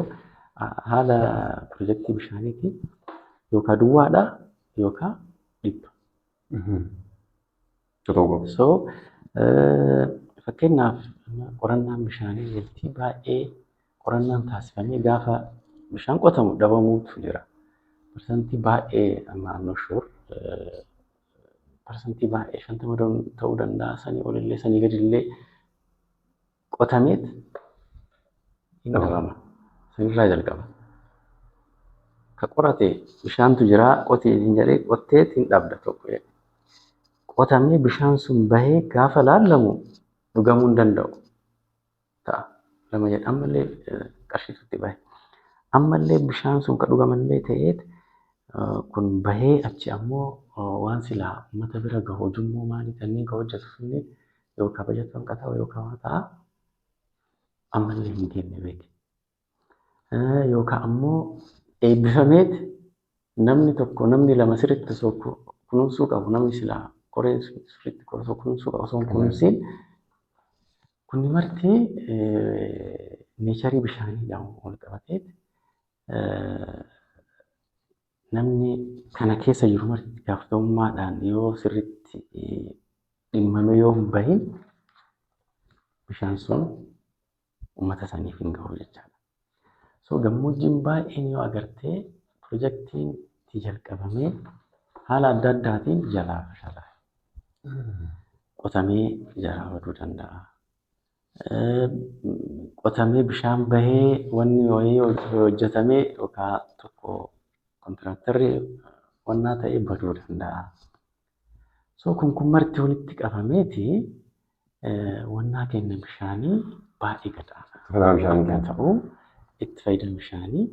haala pirojektii bishaaniitiin yookaan duwwaadha yookaan dhibba. So fakkeenyaaf qorannaan bishaanii wanti baay'ee qorannaan taasifamee gaafa bishaan qotamu dhabamuutu jira. Parsantii baay'ee naannoo shuur parsantii baay'ee 50 ta'uu danda'a sanii olillee sanii gadillee qotameet hin dhabama. sanirraa jalqaba. Ka qorate bishaantu jira qotee jedhee qottee hin dhabda tokko jedhe. Qotamee bishaan sun bahee gaafa laallamu dhugamuu hin danda'u ta'a. Lama jedha ammallee qarshiisutti bahe. Ammallee bishaan sun ka dhugamallee ta'eet kun bahee achi ammoo waan silaa uummata bira gahu ujummoo maalii kanneen ka hojjetu sunni yookaan bajata hanqataa yookaan waan ta'a ammallee hin geenye beeke. Yookaan ammoo eebbifameet namni tokko namni lama sirriitti osoo kunuunsuu qabu namni silaa qoreen sirriitti osoo kunuunsuu qabu osoo kunuunsiin kunni marti neecharii bishaaniidhaan wal qabateet namni kana keessa jiru marti gaafatamummaadhaan yoo sirriitti dhimmame yoo hin bahin bishaan sun uummata saniif hin gahu jechaadha. So gammoojjiin baay'een yoo agartee pirojektiin itti jalqabamee haala adda addaatiin jalaa fashalaa. Qotamee jalaa baduu danda'a. Qotamee bishaan bahee wanni wayii hojjetamee yookaan tokko kontiraaktarri wannaa ta'ee baduu danda'a. So kun marti walitti qabameeti wannaa kenna bishaanii baay'ee gadaadha. Kanaa bishaan kenna ta'uu itti fayyadamu bishaanii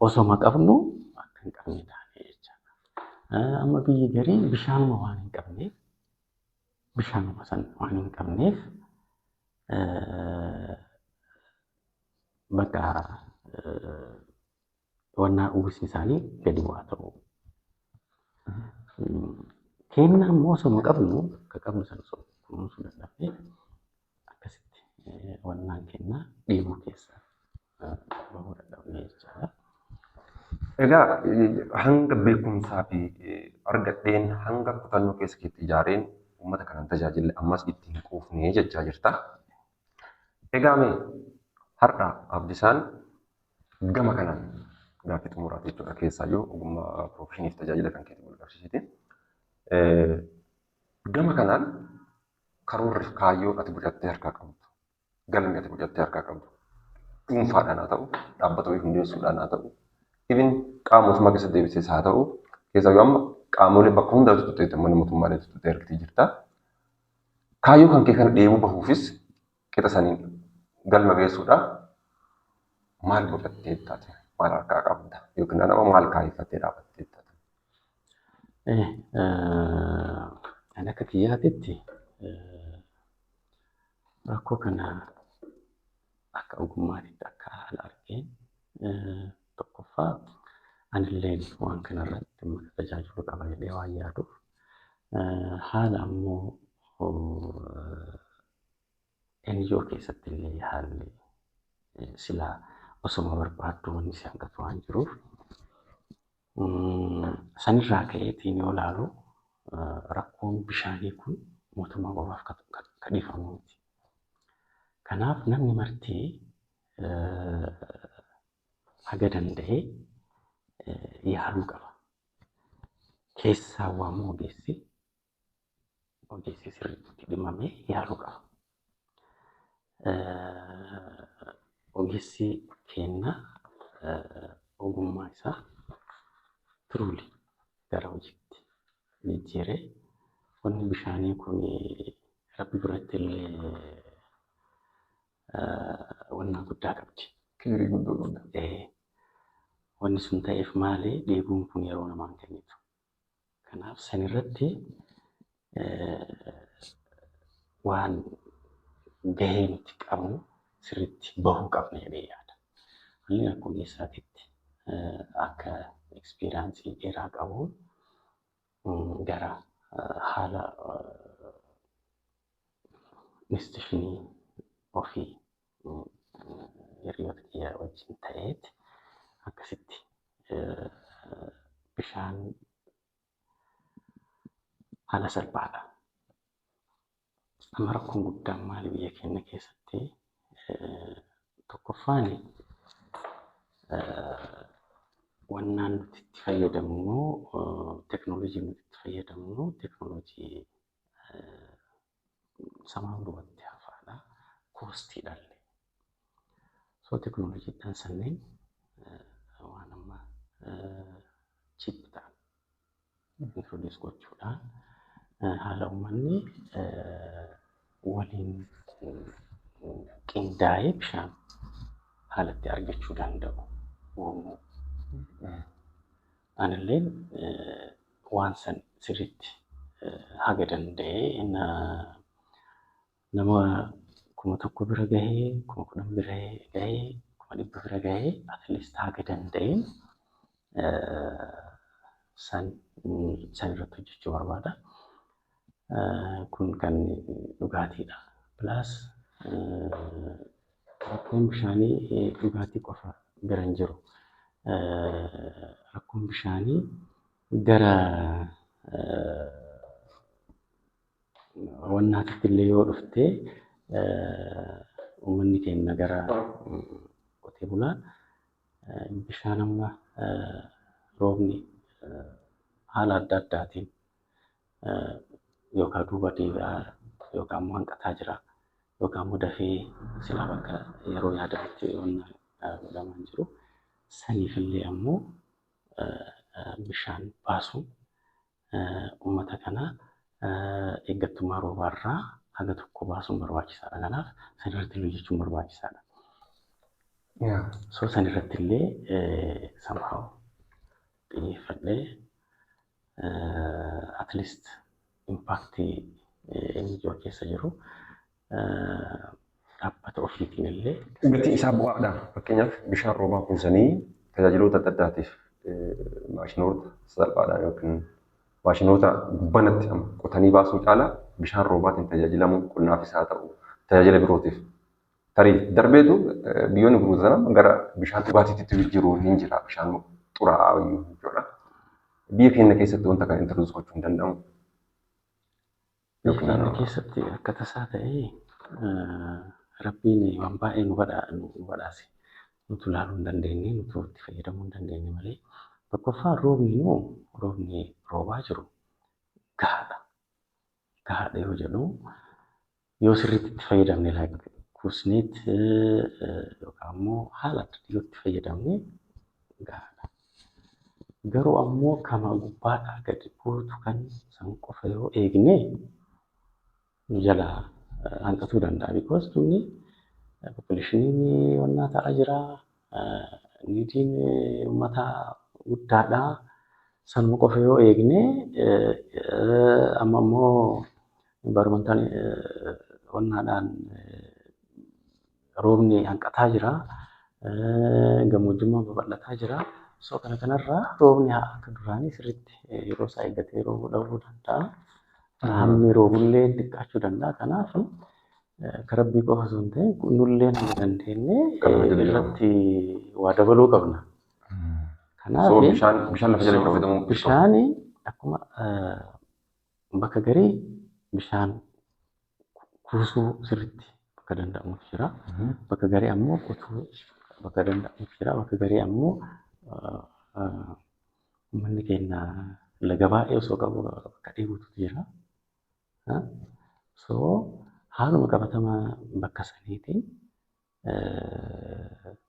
osoma qabnu akka hin qabne taane jechaadha. Amma biyyi garii bishaanuma waan hin qabneef bishaanuma san waan hin qabneef bakka wannaa uwwisni isaanii gadi bu'aa ta'u. Kenna ammoo osoma qabnu akka qabnu san osoo kunuunsuu dadhabnee akkasitti wannaan kenna dhiibuu keessa bahuu dadhabnee jechaadha. Egaa hanga beekumsaa fi argadheen hanga kutannoo keessa keetti ijaareen uummata kanan tajaajille ammas itti hin quufnee jechaa jirta. Egaa mee har'a Abdisaan gama kanaan gaaffii xumuraati jechuudha keessaayyuu ogummaa piroofeshiniif tajaajila kan keetti walqabsiisite. Gama kanaan karoorri kaayyoo ati bocattee harkaa qabdu galmi ati bocattee harkaa qabdu dhuunfaadhaan haa ta'u dhaabbata wayii hundeessuudhaan haa ta'u ibin qaamotuma keessa deebisees haa ta'u keessaayyuu amma qaamolee bakka hundaatti tuttuqeetti mana mootummaalee tuttuqee argitii jirta. Kaayyoo kan kee kana dheebuu bahuufis qixa saniin galma geessuudhaaf maal bocattee taate maal harkaa qabda yookiin nama maal kaayeffattee dhaabbattee taate. Ani akka kiyyaatitti rakkoo kana akka ogummaatitti akka haala argeen tokkoffaa anillee waan kanarratti tajaajilu qaba jedhee waan yaaduuf haala ammoo NGO keessatti illee haalli silaa osoma barbaaddu wanni si hangatu waan jiruuf sanirraa ka'eetiin yoo ilaalu rakkoon bishaanii kun mootummaa qofaaf ka dhiifamu miti. Kanaaf namni martii haga danda'ee yaaluu qaba. Keessaa waamuu ogeessi sirriitti dhimamee yaaluu qaba. Ogeessi kenna ogummaa isaa turuuli gara hojiitti jijjiiree wanni bishaanii kun rabbi biratti illee wannaa guddaa qabdi. Kiirii guddoo guddaa. Wanni sun ta'eef maali dheebuun kun yeroo namaan kennitu. Kanaaf sanirratti waan gahee nuti qabnu sirriitti bahuu qabna jedhee yaada. Inni akka ogeessaatitti akka ekspiriyaansii dheeraa qabuun gara haala instituushinii ofii hiriyoota kiyyaa wajjin ta'eeti akkasitti bishaan haala salphaadha. Amma rakkoon guddaan maali biyya keenya keessatti tokkoffaan wannaan nuti itti fayyadamnu teknoolojii nuti itti fayyadamnu teknoolojii samaan duubatti hafaadha koostiidhaallee. So teknooloojiidhaan sanneen waan amma chip ta'an introduce gochuudhaan haala uummanni waliin qindaa'ee bishaan haala itti argachuu danda'u uumuu. Anillee waan san sirriitti haga danda'ee nama 1,000 bira gahee, 10,000 bira gahee, 100 bira gahee at least haga danda'een san irratti hojjechuu barbaada. Kun kan dhugaatiidha. Plus rakkoon bishaanii dhugaatii qofa bira hin jiru. Rakkoon bishaanii gara wannaatitti illee yoo dhufte uummanni keenya gara qotee bulaa bishaan amma roobni haala adda addaatiin yookaan duuba deebi'aa yookaan immoo hanqataa jira yookaan immoo dafee silaa bakka yeroo yaadamutti godhamaa jiru. Saniifillee ammoo bishaan baasuun uummata kana eeggattummaa roobaarraa haga tokko baasuun barbaachisaadha. Kanaaf san irratti hojjechuun barbaachisaadha. So san irrattillee somehow xiyyeeffadhee at least impactii inni ijoo keessa jiru dhaabbata ofiitiin illee gatii isaa bu'aadha. Fakkeenyaaf bishaan roobaa kuusanii tajaajiloota adda addaatiif maashinoota salphaadhaan yookiin maashinoota gubbanatti qotanii baasuu caalaa bishaan roobaatiin tajaajilamuun qonnaafis haa ta'u tajaajila birootiif tarii darbeetu biyyoonni guutuudhaan gara bishaan dhugaatiitti jijjiiruu hin jira bishaan xuraa'aa iyyuu jechuudha. Biyya keenya keessatti wanta kana introduce gochuu hin danda'amu. Biyya keenya keessatti akka tasaa ta'ee Rabbiin waan baay'ee nu badhaase. Nuti ilaaluu hin dandeenye, nuti itti fayyadamuu hin dandeenye malee tokkoffaa roobni roobaa jiru gahaadha. Gahaadha yoo jedhu yoo sirriitti itti fayyadamne kuusneet yookaan immoo haala adda yoo itti fayyadamne gahaadha. Garuu ammoo kama gubbaadhaa gadi buutu kan san qofa yoo eegne nu jalaa hanqatuu danda'a. Because tunni populationiin wannaa ta'aa jira. Niitiin uummata guddaadha. Sanuma qofa yoo eegne amma immoo environmental wannaadhaan roobni hanqataa jira. Gammoojjummaan babal'ataa jira. So kanarraa roobni akka duraanii sirriitti yeroo isaa eeggatee roobuu dhabuu danda'a. Hammi roobullee xiqqaachuu danda'a. Kanaaf karabbii qofa osoo hin ta'in nullee nama dandeenye irratti waa dabaluu qabna. Kanaaf bishaan lafa jala fayyadamuu bishaan akkuma bakka garii bishaan kuusuu sirriitti bakka danda'amuuf jira. Bakka garii ammoo qotuu bakka danda'amuuf jira. Bakka garii ammoo uummanni keenya laga baay'ee osoo qabu bakka dheebuutu jira. So haaluma qabatamaa bakka saniitiin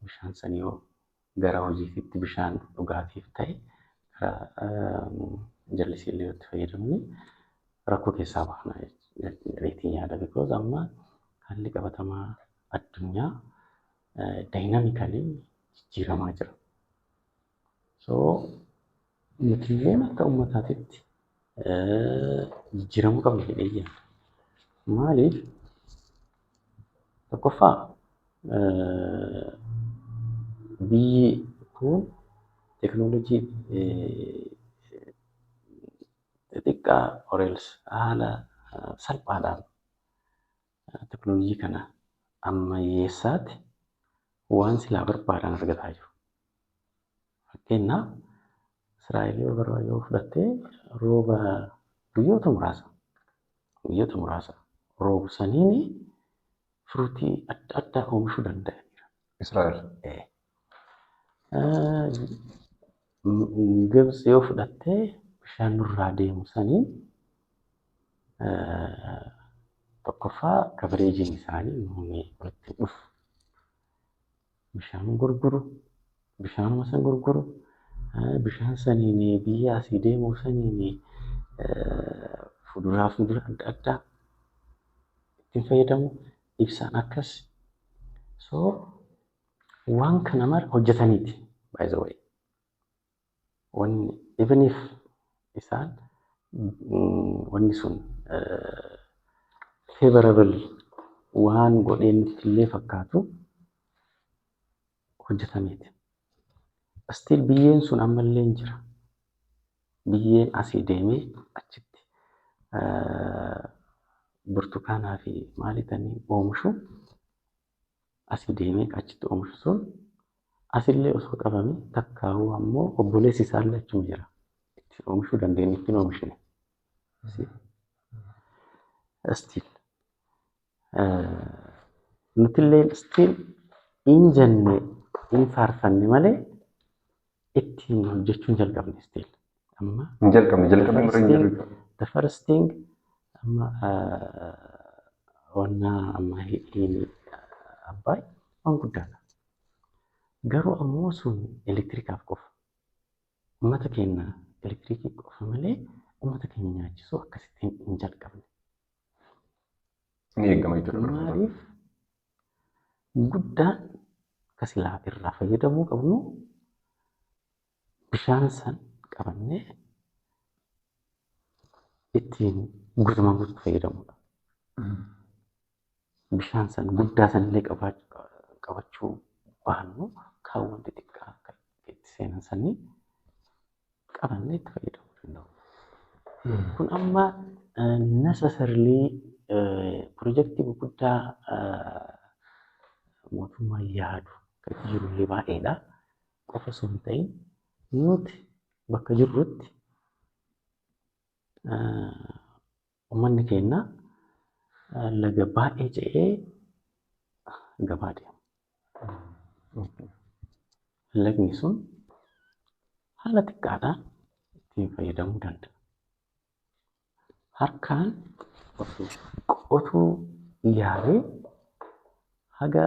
bishaan sanii yoo gara hojiitti bishaan dhugaatiif ta'e jallisiillee yoo itti fayyadamne rakkoo keessaa baana jedheetiin yaada. Because amma haalli qabatamaa addunyaa dayinaamikalii jijjiiramaa jira. So nutillee akka uummataatitti jijjiiramuu qabna jedhee jira. Maaliif tokkoffaa biyyi kun teknoolojii xixiqqaa oreels haala salphaadhaan teknoolojii kana ammayyeessaatti waan silaa barbaadan argataa jiru. Fakkeenyaaf Israa'el yoo fudhattee rooba guyyoota muraasa roobu saniin firuutii adda addaa oomishuu danda'aniira. Israa'el. Gibsi yoo fudhattee bishaan nurraa deemu saniin tokkoffaa kabareejiin isaanii nuuni walitti dhufu. bishaan gurguru, bishaanuma san gurguru, bishaan saniin biyya asii deemu saniin fuduraa fi muduraa adda addaa ittiin fayyadamu ibsaan akkas. So waan kana mara hojjetaniiti by the way. Wanni even if isaan wanni sun favorable waan godheen illee fakkaatu hojjetaniiti. Still biyyeen sun ammallee hin jira. Biyyeen asii deemee achitti burtukaanaa fi maalitanii oomishu asii deemee achitti oomishu sun asillee osoo qabame takkaawuu ammoo obboleessi isaallee achuma jira. Ittiin oomishuu dandeenye ittiin oomishne. Still nutillee still hin jenne hin faarfanne malee ittiin hojjechuun jalqabne still. Amma jalqabne the first thing amma wannaa amma hin abbaay waan guddaadha. Garuu ammoo sun elektiriikaaf qofa. Uummata keenya elektiriikii qofa malee uummata keenya nyaachisuu akkasittiin hin jalqabne. Ni eegama jechuudha. Maaliif guddaan kasilaa irraa fayyadamuu qabnu bishaan san qabannee ittiin guutumaan guutuu fayyadamuudha. Bishaan san guddaa sanillee qabachuu baannu kaawwan xixiqqaa akka itti seenan sanii qabannee itti fayyadamuu danda'u. Kun amma necessarily pirojektii gurguddaa mootummaan yaadu kan jirullee baay'eedha. Qofa osoo hin ta'in nuti bakka jirrutti uummanni keenya laga baay'ee ce'ee gabaa deema. Lagni sun haala xiqqaadhaan ittiin fayyadamuu danda'a. Harkaan qotuu yaabee haga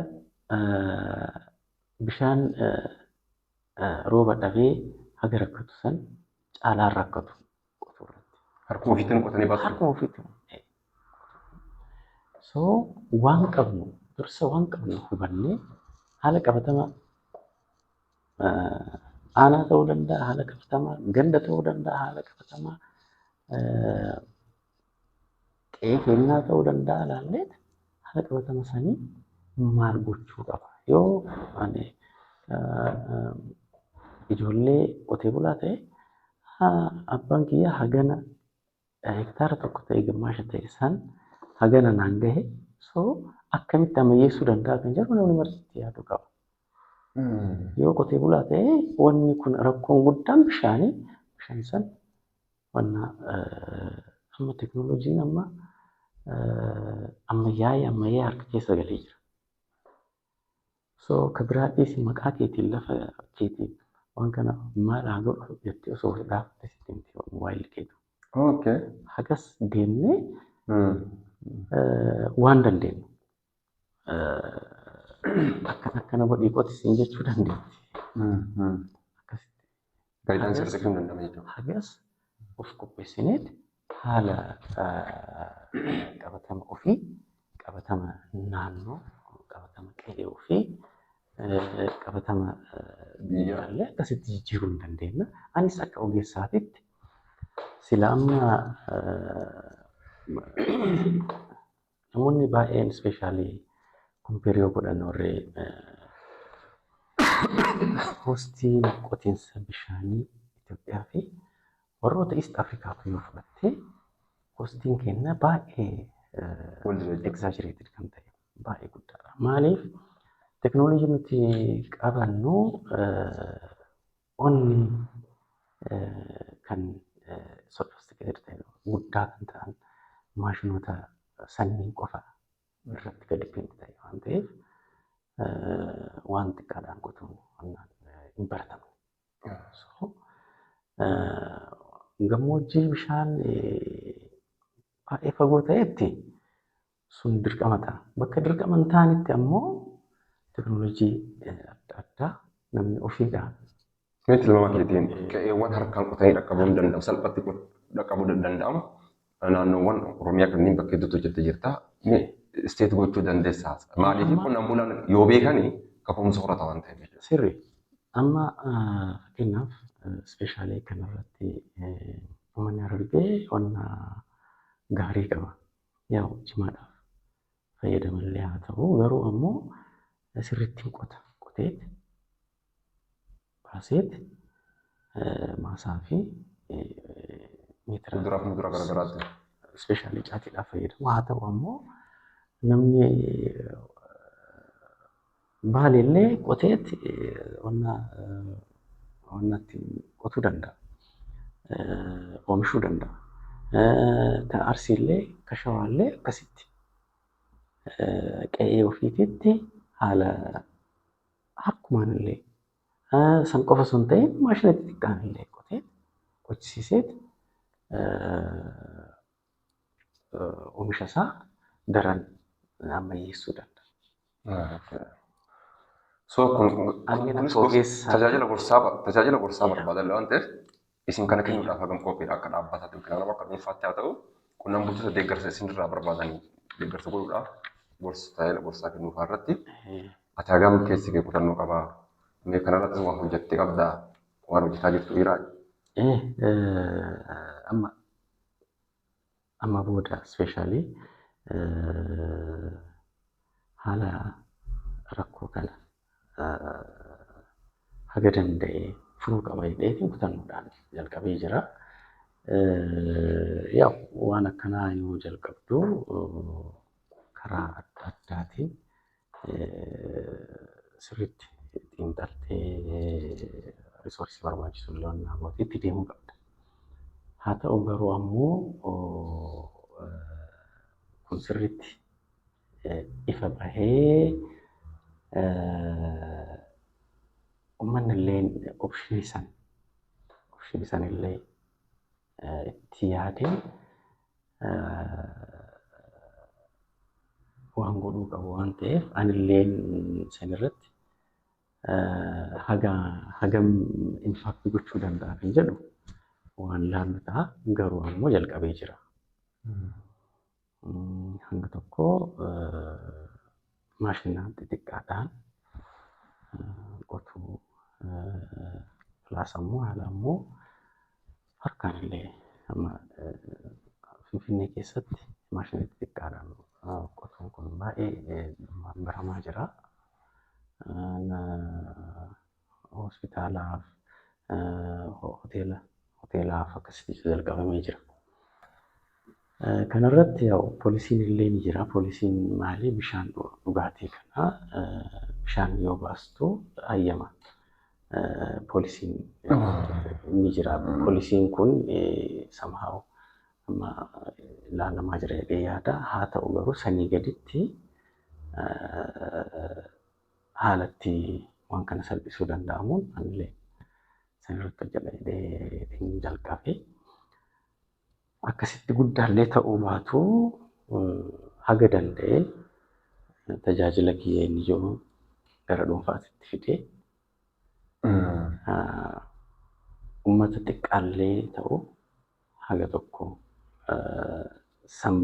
bishaan rooba dhabee haga rakkatu san caalaan rakkatu qotuu irratti. Harkuma ofiitiin qotanii baasu. Harkuma ofiitiin. So waan qabnu dursa waan qabnu hubannee haala qabatama aanaa ta'uu danda'a, haala qabatamaa ganda ta'uu danda'a, haala qabatamaa qe'ee keenyaa ta'uu danda'a ilaallee haala qabatama sanii maal gochuu qaba. Yoo ani ijoollee qotee bulaa ta'e abbaan kiyyaa hagana hektaara tokko ta'e gammaasha ta'e san hagana naan gahe so akkamitti ammayyeessuu danda'a kan jedhu namni marsiitti yaaduu qaba. Yoo qotee bulaa ta'e wanni kun rakkoon guddaan bishaan san wanna amma teknooloojiin amma ammayyaa harka keessa galee jira. So kabiraadhiis maqaa keetiin lafa keetiin waan kana maal haa godhu jettee osoo dhaabatte sitti miti mobaayilii keetu. Hagas deemnee waan dandeenyu akkana godhii qotisiin jechuu dandeetti. Akkasitti. Gaayidaansii argachuun danda'ama jechuudha. Hagas of qopheessineet haala qabatama ofii, qabatama naannoo, qabatama qe'ee ofii, qabatama biyyaallee akkasitti jijjiiruu hin dandeenya. Anis akka ogeessaatitti sila amma namoonni baay'een ispeeshaalii kompeeriyoo godhan warree koostiin qotiinsa bishaanii Itoophiyaa fi warroota East Afrikaa yoo fudhatte koostiin keenya baay'ee exaggerated kan ta'e baay'ee guddaadha. Maaliif teknooloojii nuti qabannu onni kan sophisticated ta'e guddaa kan ta'an maashinoota sanniin qofa irratti gadi deemte ta'e waan ta'eef waan xiqqaadhaan qotuun hin baratamne. So gammoojjii bishaan baay'ee fagoo ta'etti sun dirqama ta'a. Bakka dirqama hin taanetti ammoo teknoolojii adda addaa namni ofiidhaan Mee tilmaama keetiin qe'eewwan harkaan qotanii dhaqqabuu hin danda'amu salphatti dhaqqabuu danda'amu naannoowwan Oromiyaa kanneen bakka hedduutu hojjettee jirta. Mee isteet gochuu dandeessaa? Maaliif qonnaan bulaan yoo beekanii kaka'umsa horata waan ta'eef jechuudha. sirri. Amma fakkeenyaaf ispeeshaalee kanarratti uummanni Harargee qonna gaarii qaba. Yaa'u cimaadhaaf fayyadamallee haa ta'u garuu ammoo sirriitti hin qota. Qoteet baaseet maasaa fi meetira Kuduraaf muduraa garaagaraatti. ispeeshaalii caatiidhaaf fayyadamu. Haa ta'u ammoo namni baalillee qoteet wanna ittiin qotuu danda'a. Oomishuu danda'a. Kan Arsiillee kan Shawaallee akkasitti qe'ee ofiititti haala harkumaanillee san qofa osoo hin ta'in maashina xixiqqaanillee qotee qochisiiseet oomisha isaa daran ammayyeessuu danda'a. So kunis tajaajila gorsaa barbaadan waan ta'eef isin kana kennuudhaaf hagam qophiidha akka dhaabbataatti yookiin nama akka dhuunfaatti haa ta'u qonnaan bultoota deeggarsa isinirraa barbaadanii deeggarsa godhuudhaaf tajaajila gorsaa kennuu irratti ati hagam keessi kee kutannoo qabaa? Mee kanarratti waan hojjettee qabdaa? Waan hojjetaa jirtu dhiiraa? Amma booda ispeeshaalii haala rakkoo kana haga danda'e furuu qaba jedheetiin kutannoodhaan jalqabee jira. Yaa waan akkanaa yoo jalqabdu karaa adda addaatiin sirriitti xiinxaltee risoorsii barbaachisu illee gootiitti deemuu qabda. Haa ta'u garuu ammoo kun sirriitti ifa bahee uummanni illee opshinii san illee itti yaadee waan godhuu qabu waan ta'eef anillee sanirratti hagam infaaktii gochuu danda'a kan jedhu waan laallu ta'a garuu ammoo jalqabee jira. Hanga tokko maashina xixiqqaadhaan qotuu pilaas ammoo haala ammoo harkaan illee amma Finfinnee keessatti maashina xixiqqaadhaan qotuun kun baay'ee baramaa jira. Hospitaalaaf hoteelaaf akkasitti jalqabamee jira. Kanarratti poolisiin illee ni jira. Poolisiin maali bishaan dhugaatii kana bishaan yoo baastu hayyama. Poolisiin ni jira. Poolisiin kun somehow amma ilaalamaa jira jedhee yaada. Haa ta'u garuu sanii gaditti haalatti waan kana salphisuu danda'amuun anillee sanirratti hojjedha jedhee jalqabe. Akkasitti guddaallee ta'uu baatu haga danda'e tajaajila kiyya inni jiru gara dhuunfaatti fidee uummata xiqqaallee ta'u haga tokko san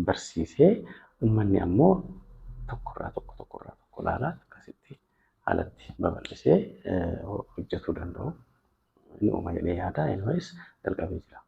barsiisee uummanni ammoo tokkorraa tokko ilaalaa akkasitti haalatti babal'isee hojjetuu danda'u inni uuma jedhee yaada. Anyways jalqabee jira.